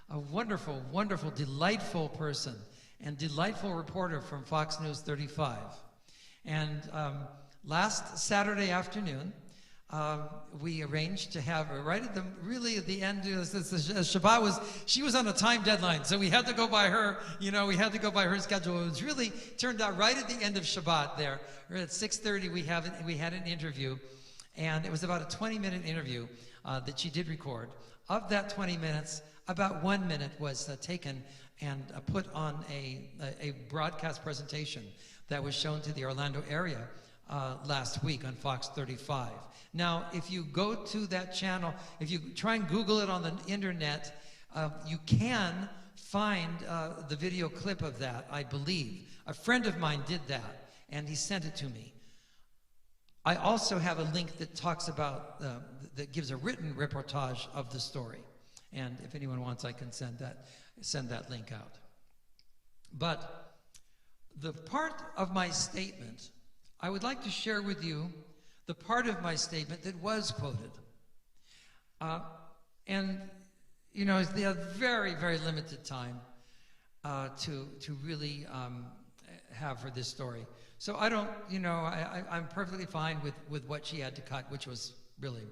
B: a wonderful, wonderful, delightful person and delightful reporter from Fox News 35. And last Saturday afternoon, we arranged to have her right at the end. Shabbat she was on a time deadline, so we had to go by her. We had to go by her schedule. It was really turned out right at the end of Shabbat. There, at 6:30, we had an interview, and it was about a 20-minute interview that she did record. Of that 20 minutes, about 1 minute was taken and put on a broadcast presentation that was shown to the Orlando area last week on Fox 35. Now, if you go to that channel, if you try and Google it on the internet, you can find the video clip of that, I believe. A friend of mine did that, and he sent it to me. I also have a link that talks about, that gives a written reportage of the story. And if anyone wants, I can send that link out. But the part of my statement, I would like to share with you the part of my statement that was quoted. And, it's a very, very limited time to really have for this story. So I don't, I'm perfectly fine with what she had to cut, which was really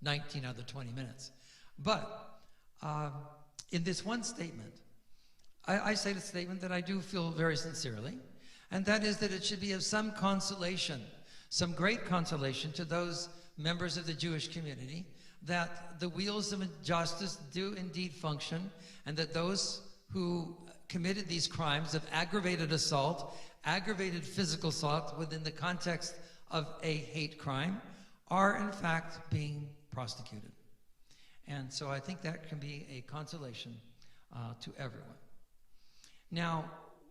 B: 19 out of the 20 minutes. But in this one statement, I say the statement that I do feel very sincerely, and that is that it should be of some consolation, some great consolation to those members of the Jewish community, that the wheels of justice do indeed function, and that those who committed these crimes of aggravated assault, aggravated physical assault within the context of a hate crime, are in fact being prosecuted. And so I think that can be a consolation to everyone. Now,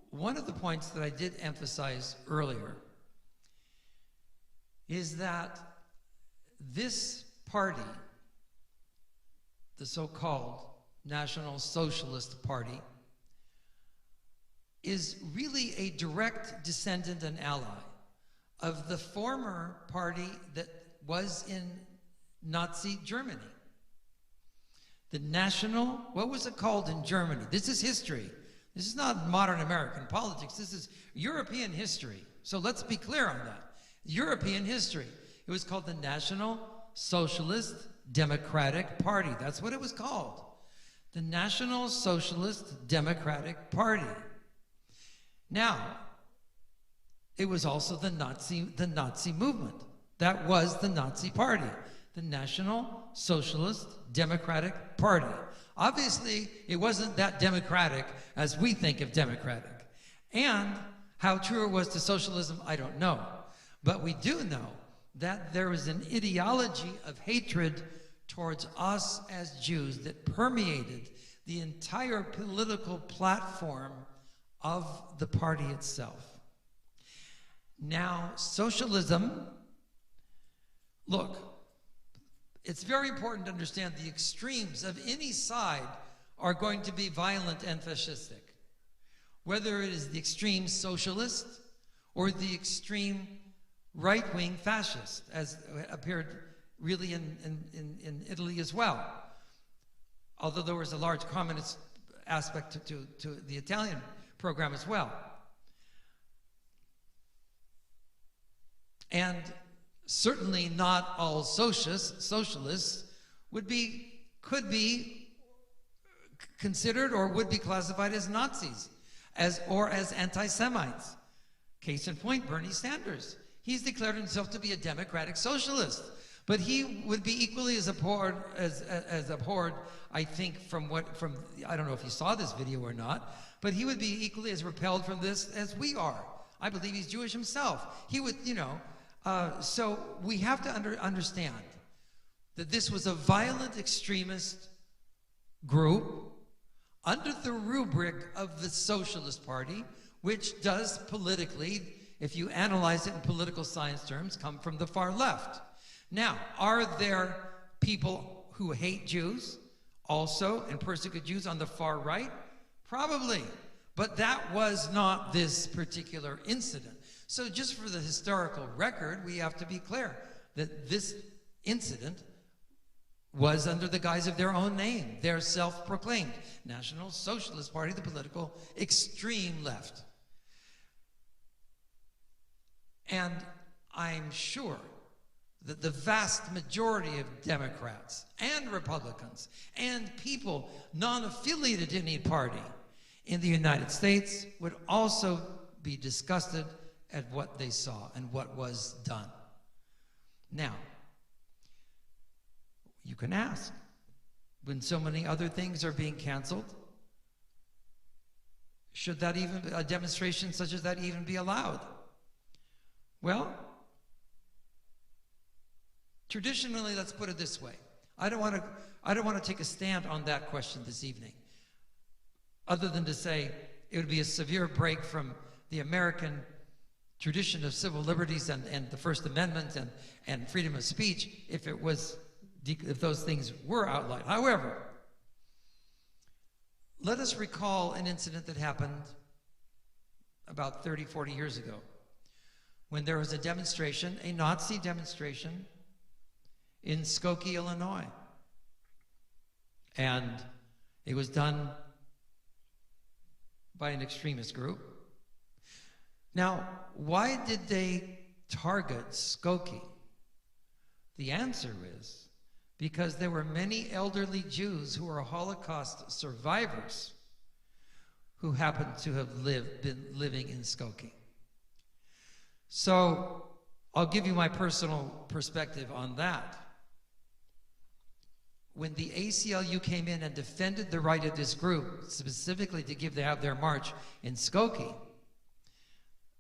B: one of the points that I did emphasize earlier is that this party, the so-called National Socialist Party, is really a direct descendant and ally of the former party that was in Nazi Germany. The National, what was it called in Germany? This is history. This is not modern American politics. This is European history. So let's be clear on that. European history. It was called the National Socialist Democratic Party. That's what it was called. The National Socialist Democratic Party. Now, it was also the Nazi movement. That was the Nazi Party, the National Socialist Democratic Party. Obviously, it wasn't that democratic as we think of democratic. And how true it was to socialism, I don't know. But we do know that there was an ideology of hatred towards us as Jews that permeated the entire political platform of the party itself. Now, socialism, look, it's very important to understand the extremes of any side are going to be violent and fascistic. Whether it is the extreme socialist or the extreme right-wing fascist, as appeared really in Italy as well. Although there was a large communist aspect to the Italian program as well. And certainly not all socialists could be considered or would be classified as Nazis or as anti-Semites. Case in point, Bernie Sanders. He's declared himself to be a democratic socialist, but he would be equally as abhorred, I think, from I don't know if you saw this video or not, but he would be equally as repelled from this as we are. I believe he's Jewish himself. He would, so we have to understand that this was a violent extremist group under the rubric of the Socialist Party, which does politically, if you analyze it in political science terms, come from the far left. Now, are there people who hate Jews also and persecute Jews on the far right? Probably. But that was not this particular incident. So just for the historical record, we have to be clear that this incident was under the guise of their own name, their self-proclaimed National Socialist Party, the political extreme left. And I'm sure that the vast majority of Democrats and Republicans and people non-affiliated to any party in the United States would also be disgusted at what they saw and what was done. Now, you can ask, when so many other things are being canceled, should that even, a demonstration such as that even be allowed? Well, traditionally, let's put it this way. I don't want to take a stand on that question this evening, other than to say it would be a severe break from the American tradition of civil liberties and the First Amendment and freedom of speech if those things were outlined. However, let us recall an incident that happened about 30, 40 years ago when there was a demonstration, a Nazi demonstration in Skokie, Illinois. And it was done by an extremist group. Now, why did they target Skokie? The answer is because there were many elderly Jews who were Holocaust survivors who happened to have been living in Skokie. So I'll give you my personal perspective on that. When the ACLU came in and defended the right of this group, specifically to have their march in Skokie,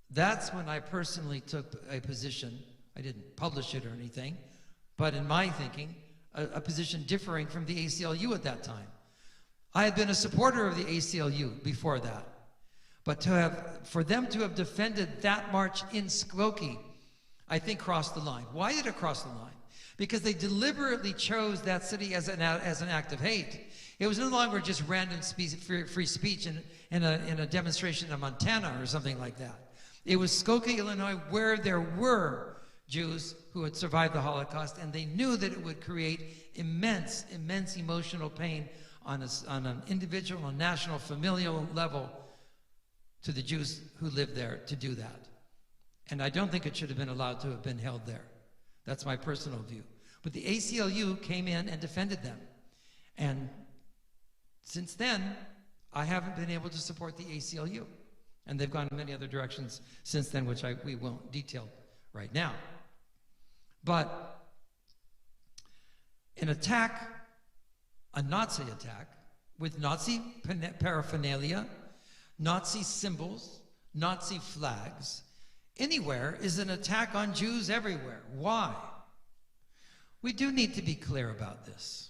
B: that's when I personally took a position. I didn't publish it or anything, but in my thinking, a position differing from the ACLU at that time. I had been a supporter of the ACLU before that, but for them to have defended that march in Skokie, I think crossed the line. Why did it cross the line? Because they deliberately chose that city as an act of hate. It was no longer just random free speech in a demonstration in Montana or something like that. It was Skokie, Illinois, where there were Jews who had survived the Holocaust, and they knew that it would create immense, immense emotional pain on an individual, on a national, familial level to the Jews who lived there to do that. And I don't think it should have been allowed to have been held there. That's my personal view. But the ACLU came in and defended them. And since then, I haven't been able to support the ACLU. And they've gone in many other directions since then, which we won't detail right now. But an attack, a Nazi attack, with Nazi paraphernalia, Nazi symbols, Nazi flags, anywhere is an attack on Jews everywhere. Why? We do need to be clear about this.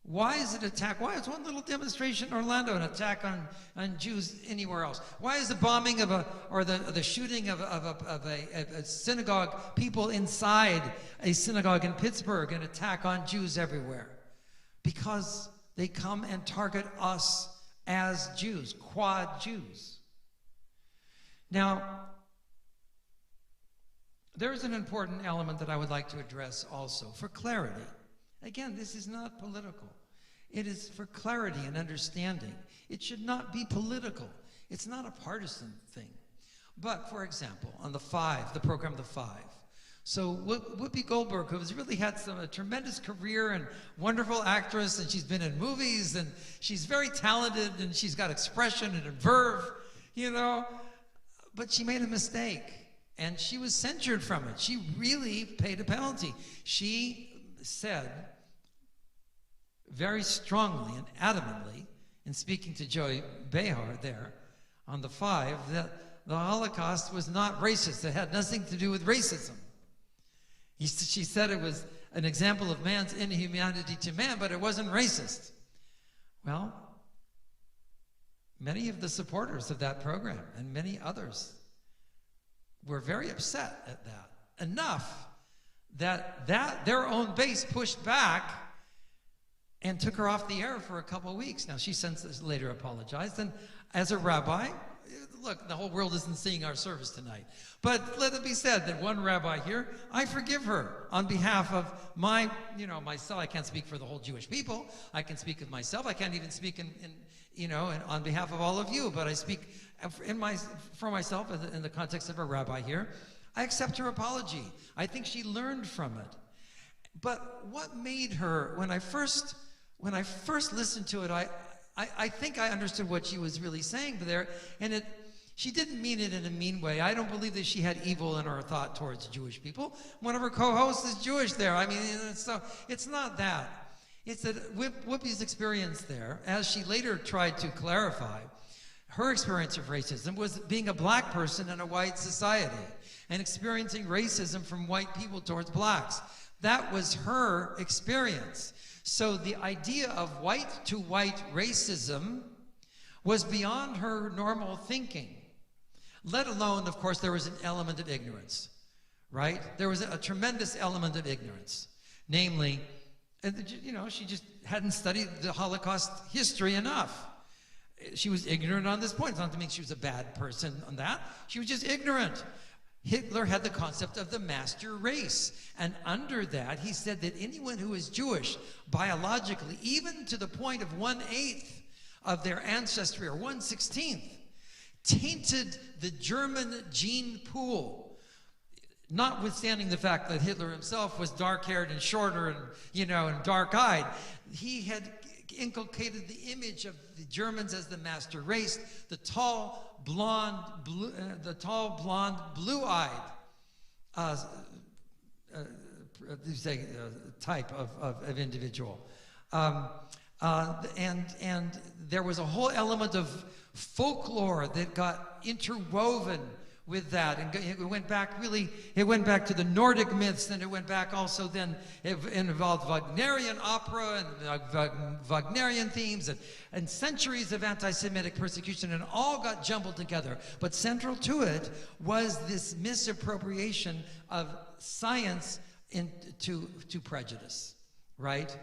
B: Why is it attack? Why is one little demonstration in Orlando an attack on Jews anywhere else? Why is the bombing or the shooting of a synagogue, people inside a synagogue in Pittsburgh, an attack on Jews everywhere? Because they come and target us as Jews, quad Jews. Now, there's an important element that I would like to address also for clarity. Again, this is not political. It is for clarity and understanding. It should not be political. It's not a partisan thing. But, for example, on the program The Five. So Whoopi Goldberg, who has really had a tremendous career and wonderful actress, and she's been in movies, and she's very talented, and she's got expression and verve, but she made a mistake. And she was censured from it. She really paid a penalty. She said very strongly and adamantly, in speaking to Joey Behar there on The Five, that the Holocaust was not racist. It had nothing to do with racism. She said it was an example of man's inhumanity to man, but it wasn't racist. Well, many of the supporters of that program and many others were very upset at that. Enough that their own base pushed back and took her off the air for a couple of weeks. Now, she since later apologized. And as a rabbi, look, the whole world isn't seeing our service tonight. But let it be said that one rabbi here, I forgive her on behalf of myself. I can't speak for the whole Jewish people. I can speak of myself. I can't even speak on behalf of all of you. But I speak for myself in the context of a rabbi here. I accept her apology. I think she learned from it. But what made her, when I first listened to it, I think I understood what she was really saying there, and she didn't mean it in a mean way. I don't believe that she had evil in her thought towards Jewish people. One of her co-hosts is Jewish there. I mean, so it's not that. It's that Whoopi's experience there, as she later tried to clarify, her experience of racism was being a black person in a white society and experiencing racism from white people towards blacks. That was her experience. So the idea of white to white racism was beyond her normal thinking. Let alone, of course, there was an element of ignorance, right? There was a tremendous element of ignorance. Namely, she just hadn't studied the Holocaust history enough. She was ignorant on this point. It's not to mean she was a bad person on that. She was just ignorant. Hitler had the concept of the master race. And under that, he said that anyone who is Jewish, biologically, even to the point of 1/8 of their ancestry, or 1/16, tainted the German gene pool. Notwithstanding the fact that Hitler himself was dark-haired and shorter and dark-eyed, he had inculcated the image of the Germans as the master race, the tall, blonde, blue-eyed type of individual. And there was a whole element of folklore that got interwoven with that, and it went back to the Nordic myths, and it went back also then, it involved Wagnerian opera and Wagnerian themes and centuries of anti-Semitic persecution, and all got jumbled together. But central to it was this misappropriation of science to prejudice, right?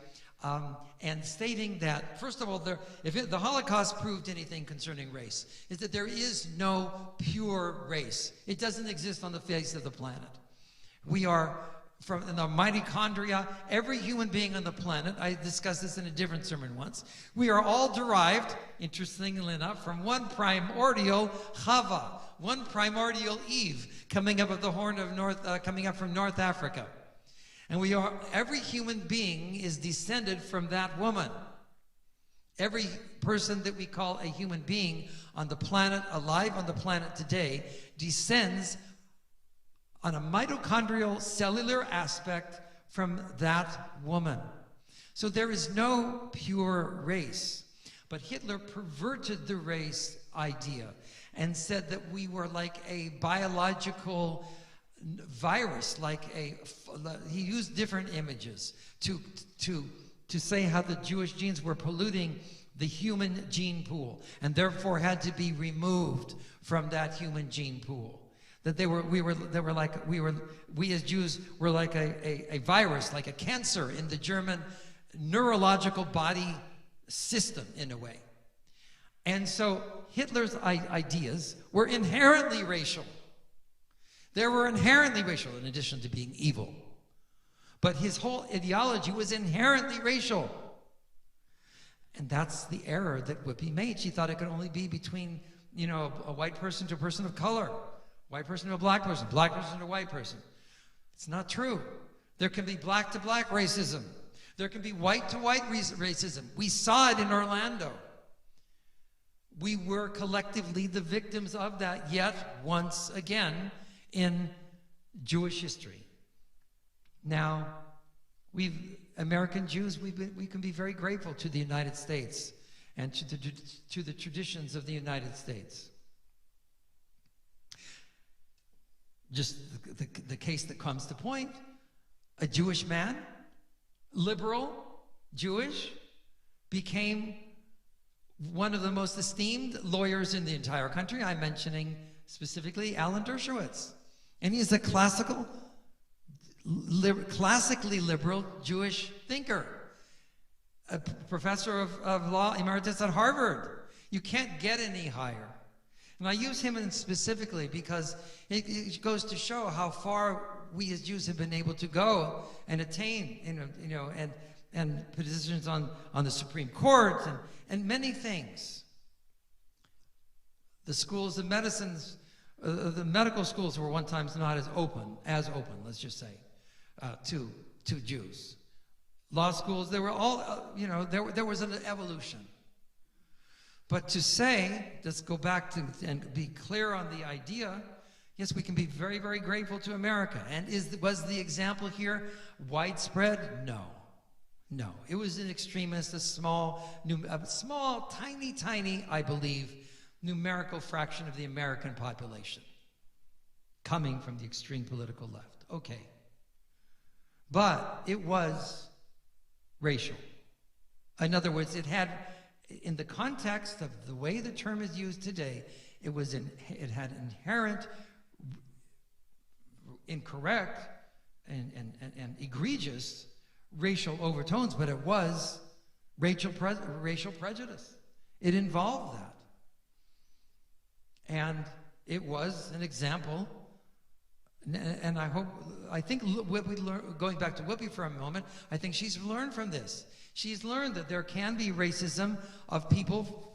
B: And stating that, first of all, if the Holocaust proved anything concerning race, is that there is no pure race. It doesn't exist on the face of the planet. We are, from the mitochondria, every human being on the planet, I discussed this in a different sermon once, we are all derived, interestingly enough, from one primordial Chava, one primordial Eve, coming up from North Africa. And every human being is descended from that woman. Every person that we call a human being on the planet, alive on the planet today, descends on a mitochondrial cellular aspect from that woman. So there is no pure race. But Hitler perverted the race idea and said that we were like a biological virus, he used different images to say how the Jewish genes were polluting the human gene pool, and therefore had to be removed from that human gene pool. That we as Jews were like a virus, like a cancer in the German neurological body system, in a way. And so Hitler's ideas were inherently racial. They were inherently racial, in addition to being evil. But his whole ideology was inherently racial. And that's the error that Whoopi made. She thought it could only be between, a white person to a person of color, white person to a black person to a white person. It's not true. There can be black to black racism. There can be white to white racism. We saw it in Orlando. We were collectively the victims of that, yet once again, in Jewish history. Now, American Jews, we can be very grateful to the United States and to the traditions of the United States. Just the case that comes to point, a Jewish man, liberal, Jewish, became one of the most esteemed lawyers in the entire country. I'm mentioning specifically Alan Dershowitz. And he's a classically liberal Jewish thinker, a professor of law emeritus at Harvard. You can't get any higher. And I use him specifically because it goes to show how far we as Jews have been able to go and attain, and positions on the Supreme Court and many things. The schools of medicine The medical schools were one time not as open, let's just say, to Jews. Law schools, they were all, there was an evolution. But to say, let's go back to and be clear on the idea, yes, we can be very, very grateful to America. And was the example here widespread? No. No. It was an extremist, a small, tiny, I believe, numerical fraction of the American population coming from the extreme political left. Okay. But it was racial. In other words, it had, in the context of the way the term is used today, it had inherent incorrect and egregious racial overtones, but it was racial prejudice. It involved that. And it was an example, and I think going back to Whoopi for a moment, I think she's learned from this. She's learned that there can be racism of people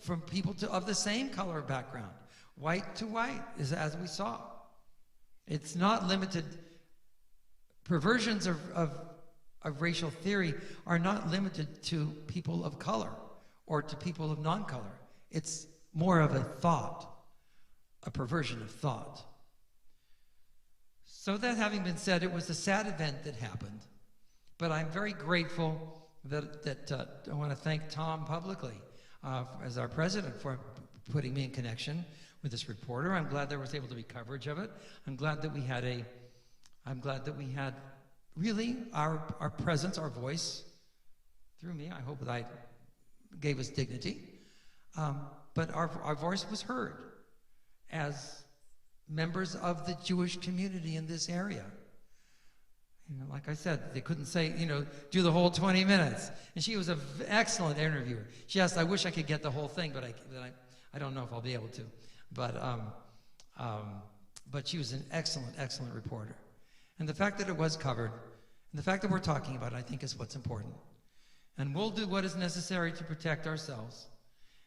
B: of the same color background, white to white, as we saw. It's not limited. Perversions of racial theory are not limited to people of color or to people of non-color. It's more of a thought, a perversion of thought. So that having been said, it was a sad event that happened, but I'm very grateful that I want to thank Tom publicly as our president for putting me in connection with this reporter. I'm glad there was able to be coverage of it. I'm glad that we had really our presence, our voice through me. I hope that I gave us dignity. But our voice was heard as members of the Jewish community in this area. Like I said, they couldn't say, do the whole 20 minutes. And she was an excellent interviewer. She asked, I wish I could get the whole thing, but I don't know if I'll be able to. But she was an excellent, excellent reporter. And the fact that it was covered, and the fact that we're talking about it, I think is what's important. And we'll do what is necessary to protect ourselves.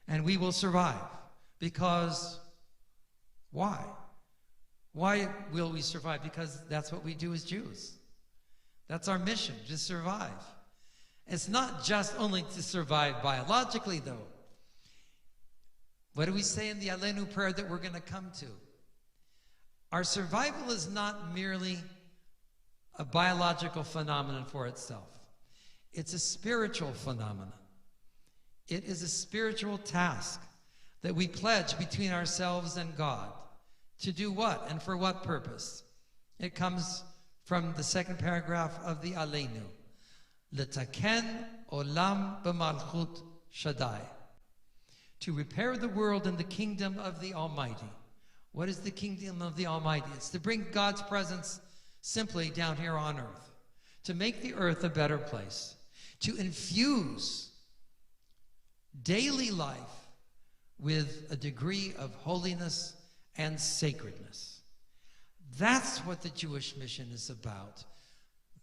B: And we will survive. Because why? Why will we survive? Because that's what we do as Jews. That's our mission, to survive. It's not just only to survive biologically, though. What do we say in the Aleinu prayer that we're going to come to? Our survival is not merely a biological phenomenon for itself. It's a spiritual phenomenon. It is a spiritual task that we pledge between ourselves and God. To do what and for what purpose? It comes from the second paragraph of the Aleinu. Letaken olam b'malchut Shaddai. To repair the world in the kingdom of the Almighty. What is the kingdom of the Almighty? It's to bring God's presence simply down here on earth. To make the earth a better place. To infuse daily life with a degree of holiness and sacredness. That's what the Jewish mission is about.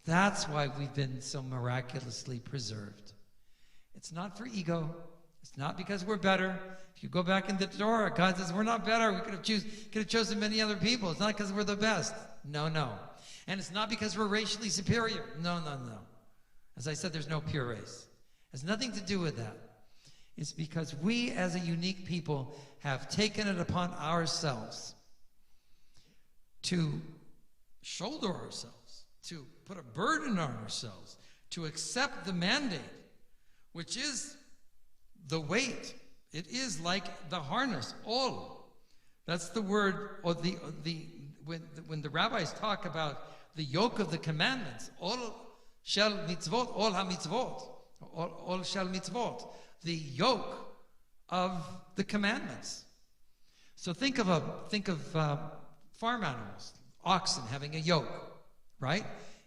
B: That's why we've been so miraculously preserved. It's not for ego. It's not because we're better. If you go back in the Torah, God says we're not better. We could have chosen many other people. It's not because we're the best. No, no. And it's not because we're racially superior. No, no, no. As I said, there's no pure race. It has nothing to do with that. It's because we as a unique people have taken it upon ourselves to shoulder ourselves, to put a burden on ourselves, to accept the mandate, which is the weight. It is like the harness, all. That's the word, or when the rabbis talk about the yoke of the commandments, all shel mitzvot, all ha-mitzvot, all shel mitzvot, the yoke of the commandments. So think of farm animals, oxen having a yoke, right?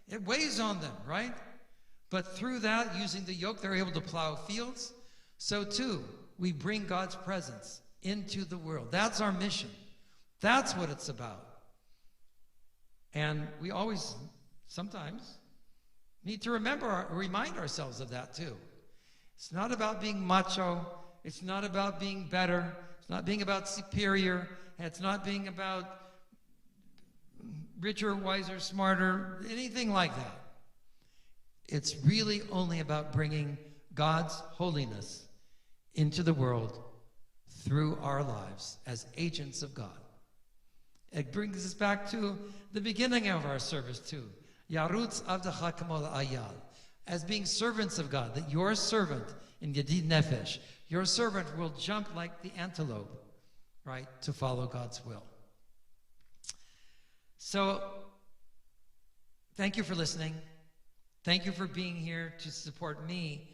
B: It weighs on them, right? But through that, using the yoke, they're able to plow fields. So too, we bring God's presence into the world. That's our mission. That's what it's about. And we always, sometimes, need to remind ourselves of that too. It's not about being macho. It's not about being better. It's not being about superior. It's not being about richer, wiser, smarter, anything like that. It's really only about bringing God's holiness into the world through our lives as agents of God. It brings us back to the beginning of our service too. Yarutz avdecha kamol ayal. As being servants of God, that your servant in Yadid Nefesh, your servant will jump like the antelope, right, to follow God's will. So, thank you for listening. Thank you for being here to support me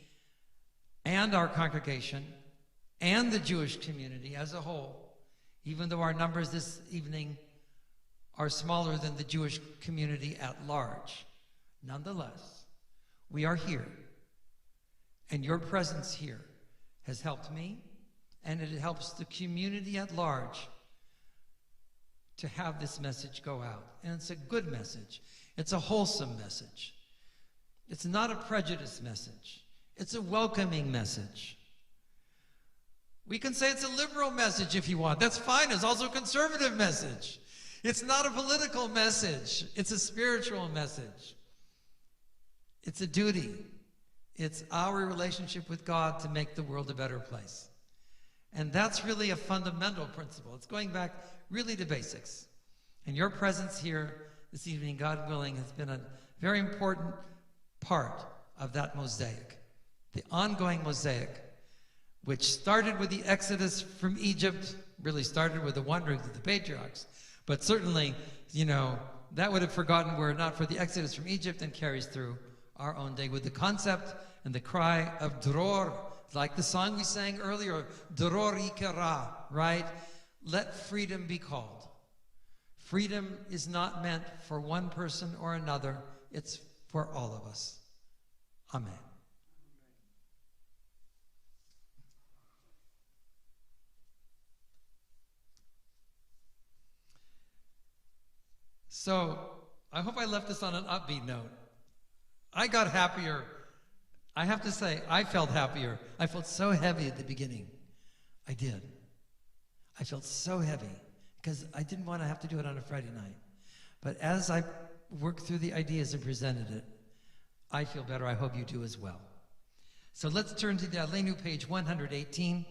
B: and our congregation and the Jewish community as a whole, even though our numbers this evening are smaller than the Jewish community at large. Nonetheless, we are here, and your presence here has helped me, and it helps the community at large to have this message go out. And it's a good message. It's a wholesome message. It's not a prejudice message. It's a welcoming message. We can say it's a liberal message if you want. That's fine. It's also a conservative message. It's not a political message. It's a spiritual message. It's a duty. It's our relationship with God to make the world a better place. And that's really a fundamental principle. It's going back really to basics. And your presence here this evening, God willing, has been a very important part of that mosaic. The ongoing mosaic, which started with the Exodus from Egypt, really started with the wanderings of the patriarchs. But certainly, that would have forgotten were it not for the Exodus from Egypt, and carries through our own day with the concept and the cry of Dror, like the song we sang earlier, Dror Yikara, right? Let freedom be called. Freedom is not meant for one person or another. It's for all of us. Amen. So, I hope I left this on an upbeat note. I got happier. I have to say, I felt happier. I felt so heavy at the beginning. I did. I felt so heavy because I didn't want to have to do it on a Friday night. But as I worked through the ideas and presented it, I feel better. I hope you do as well. So let's turn to the Aleinu, page 118.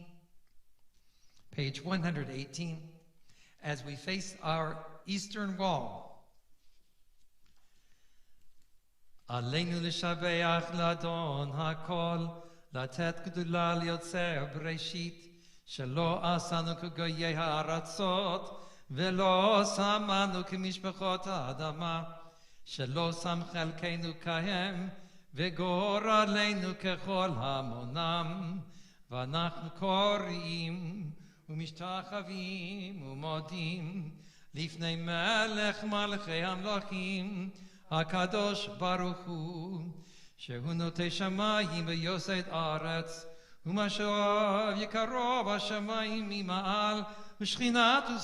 B: Page 118, as we face our eastern wall. עלינו לשבח לאדון הכל, לתת גדולה ליוצר בראשית, שלא עשנו כגויי הארצות, ולא שמנו כמשפחות האדמה, שלא שם חלקנו כהם, וגורלנו ככל המונם, ואנחנו קוראים ומשתחווים ומודים, לפני מלך מלכי המלכים, הקדוש ברוך הוא, שהוא נוטה שמיים ויוסד ארץ, ומשוב יקרו בשמיים ממעל, ושכינתו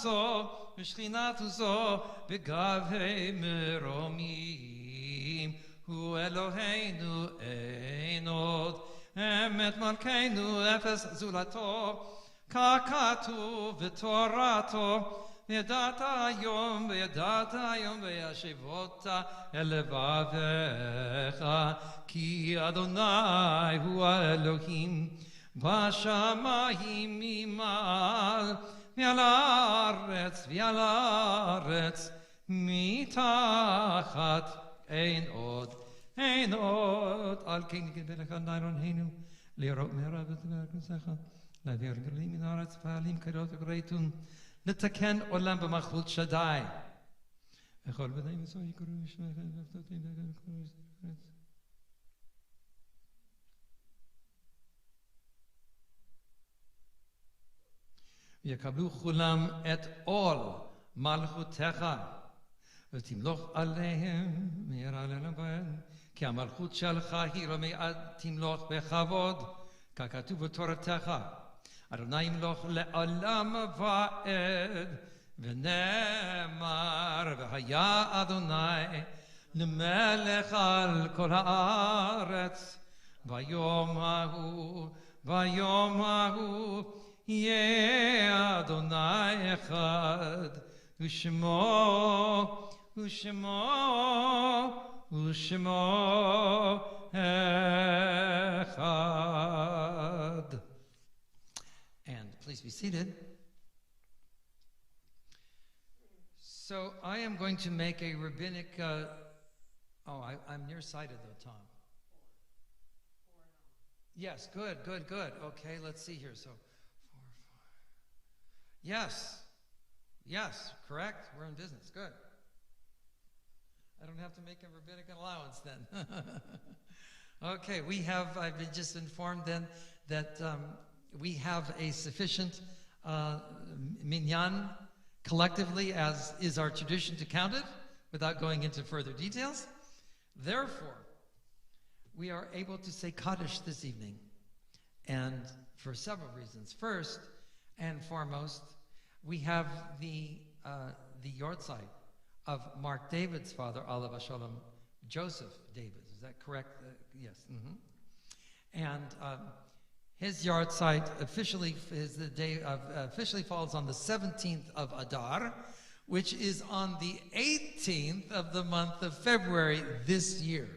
B: זו בגבי מרומים. הוא אלוהינו אין עוד, אמת מלכנו אפס זולתו, ככתוב בתורתו, וידעת היום וישבות אל לבביך, כי אדוני הוא האלוהים בשמיים ממעל, ועל הארץ מתחת אין עוד. על כן נקבל לך נערוננו, לראות מהרה ותברך כנסיך, להעביר גלים מן הארץ פעלים קרות וגרייתון, לתקן עולם במלכות שדי. וכל בני מסור יקראו בשמך ואהבתותי וגם יקראו בשמך. ויקבלו כולם את עול מלכותך, ותמלוך עליהם מהרה ללבן, כי המלכות שלך היא לא מעט תמלוך בכבוד, ככתוב בתורתך. אדוני ימלוך לעולם ועד, ונאמר, והיה אדוני למלך על כל הארץ, ביום ההוא יהיה אדוני אחד, ושמו Ushmo echad. And please be seated. So I am going to make a rabbinic, I'm nearsighted though, Tom. Yes, good. Okay, let's see here. So, 4, 5. Yes, correct. We're in business. Good. I don't have to make a rabbinic allowance then. Okay, I've been just informed then that we have a sufficient minyan collectively, as is our tradition, to count it without going into further details. Therefore, we are able to say Kaddish this evening, and for several reasons. First and foremost, we have the yortzeit of Mark David's father, Alav Hashalom, Joseph David. Is that correct? Yes. And his yortzeit officially falls on the 17th of Adar, which is on the 18th of the month of February this year.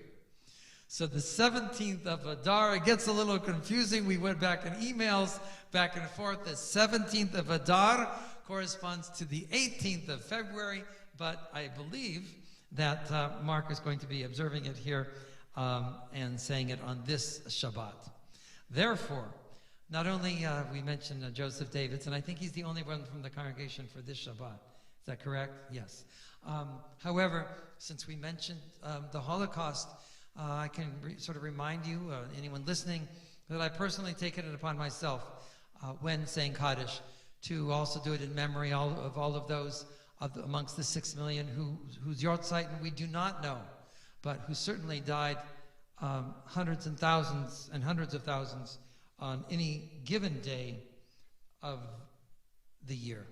B: So the 17th of Adar, it gets a little confusing. We went back in emails, back and forth. The 17th of Adar corresponds to the 18th of February, but I believe that Mark is going to be observing it here and saying it on this Shabbat. Therefore, not only we mentioned Joseph Davids, and I think he's the only one from the congregation for this Shabbat. Is that correct? Yes. However, since we mentioned the Holocaust, I can sort of remind you, anyone listening, that I personally taken it upon myself when saying Kaddish to also do it in memory of all of those amongst the 6 million whose yortzeit we do not know, but who certainly died hundreds and thousands and hundreds of thousands on any given day of the year,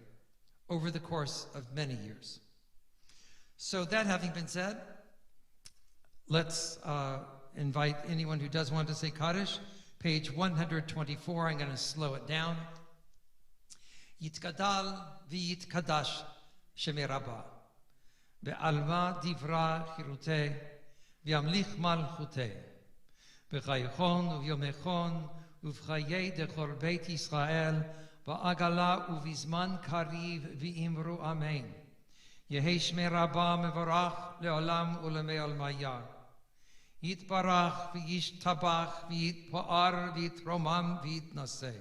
B: over the course of many years. So that having been said, let's invite anyone who does want to say Kaddish. Page 124, I'm going to slow it down. Yitkadal v'yitkadash shemei Rabba, be'alma divra chiruteh, v'yamlich malchuteh, b'chaychon u'vyomechon, uv'chayei dechor beit Yisrael, v'agala uv'izman kariv v'imru amen. Yehi shmei Rabba mevorach le'olam u'lemei almaya. Yitbarach v'yishtabach v'yitpa'ar v'yitromam v'yitnaseh.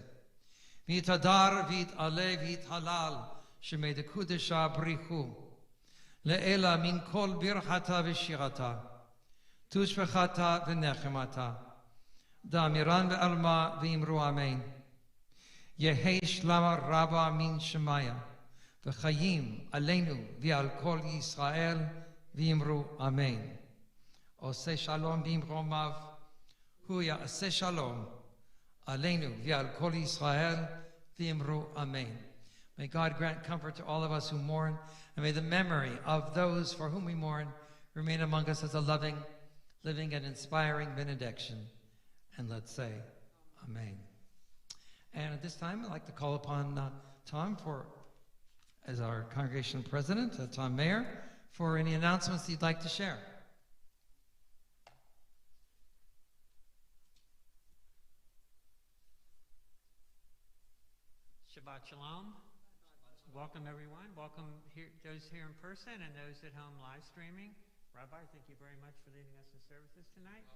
B: V'yitadar v'yitaleh v'yithalal shemei dekudesha brichu. Le'ela min kol birchata v'shirata. Tushvechata v'nechemata. Da'amiran ve'alma v'imru amen. Yehi shlama rabba min shemaya. V'chayim aleinu v'al kol Yisrael v'imru amen. Oseh shalom b'imromav, hu ya'aseh shalom aleinu v'al kol Yisrael v'imru amen. May God grant comfort to all of us who mourn, and may the memory of those for whom we mourn remain among us as a loving, living, and inspiring benediction. And let's say, amen. And at this time, I'd like to call upon Tom as our congregation president, Tom Mayer, for any announcements he'd like to share.
C: Shabbat Shalom. Welcome everyone. Welcome those here in person and those at home live streaming. Rabbi, thank you very much for leading us in services tonight.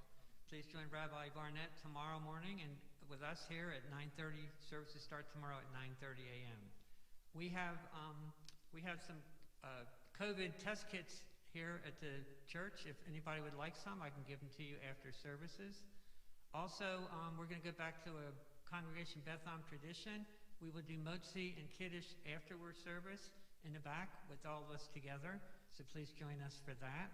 C: Please join Rabbi Barnett tomorrow morning and with us here at 9:30. Services start tomorrow at 9:30 a.m. We have some COVID test kits here at the church. If anybody would like some, I can give them to you after services. Also, we're going to go back to a congregation Beth Am tradition. We will do Motzi and Kiddush afterward service in the back with all of us together. So please join us for that.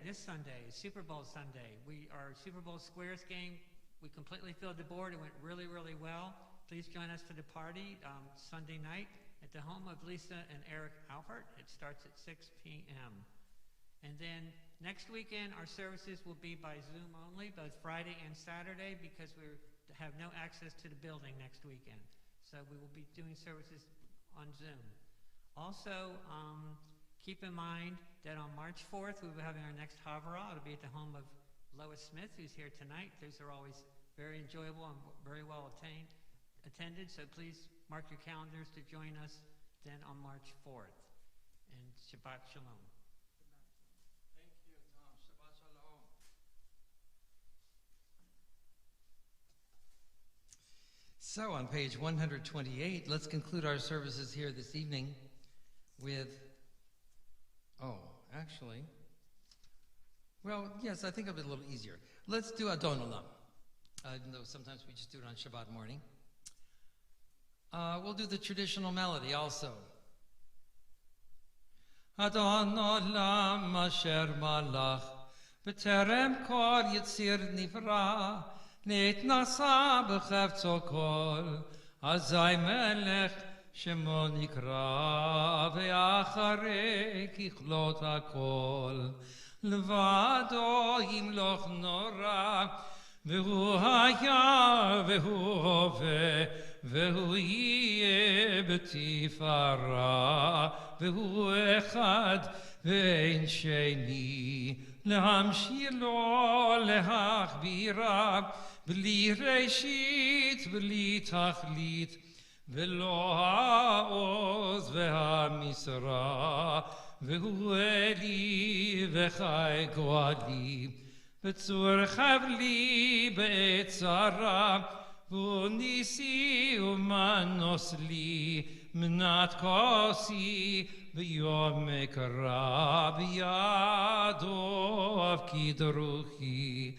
C: This Sunday, Super Bowl Sunday. Our Super Bowl Squares game, we completely filled the board. It went really, really well. Please join us for the party Sunday night at the home of Lisa and Eric Alpert. It starts at 6 p.m. And then next weekend, our services will be by Zoom only, both Friday and Saturday, because we have no access to the building next weekend. So we will be doing services on Zoom. Also, keep in mind that on March 4th, we'll be having our next Havurah. It'll be at the home of Lois Smith, who's here tonight. Those are always very enjoyable and very well attended, so please mark your calendars to join us then on March 4th. And Shabbat Shalom.
B: Thank you, Tom. Shabbat Shalom. So on page 128, let's conclude our services here this evening with, yes, I think it'll be a little easier. Let's do Adon Olam, even though sometimes we just do it on Shabbat morning. We'll do the traditional melody also. Adon Olam asher malach b'terem kol yitzir nivra nitnasa b'chefzo kol azay melech shemo nikra ve'acharei kichlot hakol levado yimloch nora vehu haya vehu hove vehu yeh b'tifara והוא אחד ואין שני להמשיל לו להכבירה בלי ראשית בלי תכלית ולא העוז והמשרה והוא אלי וחי גואלי בצור חבלי בעת צרה והוא ניסי ומנוס לי מנת כוסי ביום קרא בידו אבקיד רוחי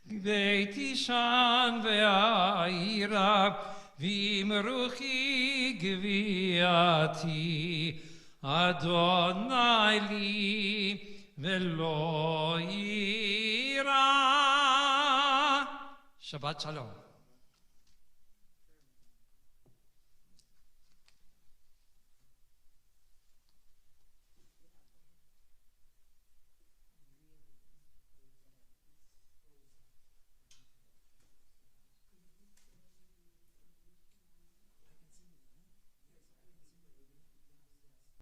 B: בית ישן והעירה ועם רוחי גביעתי אדוני לי ולא יירא. שבת שלום.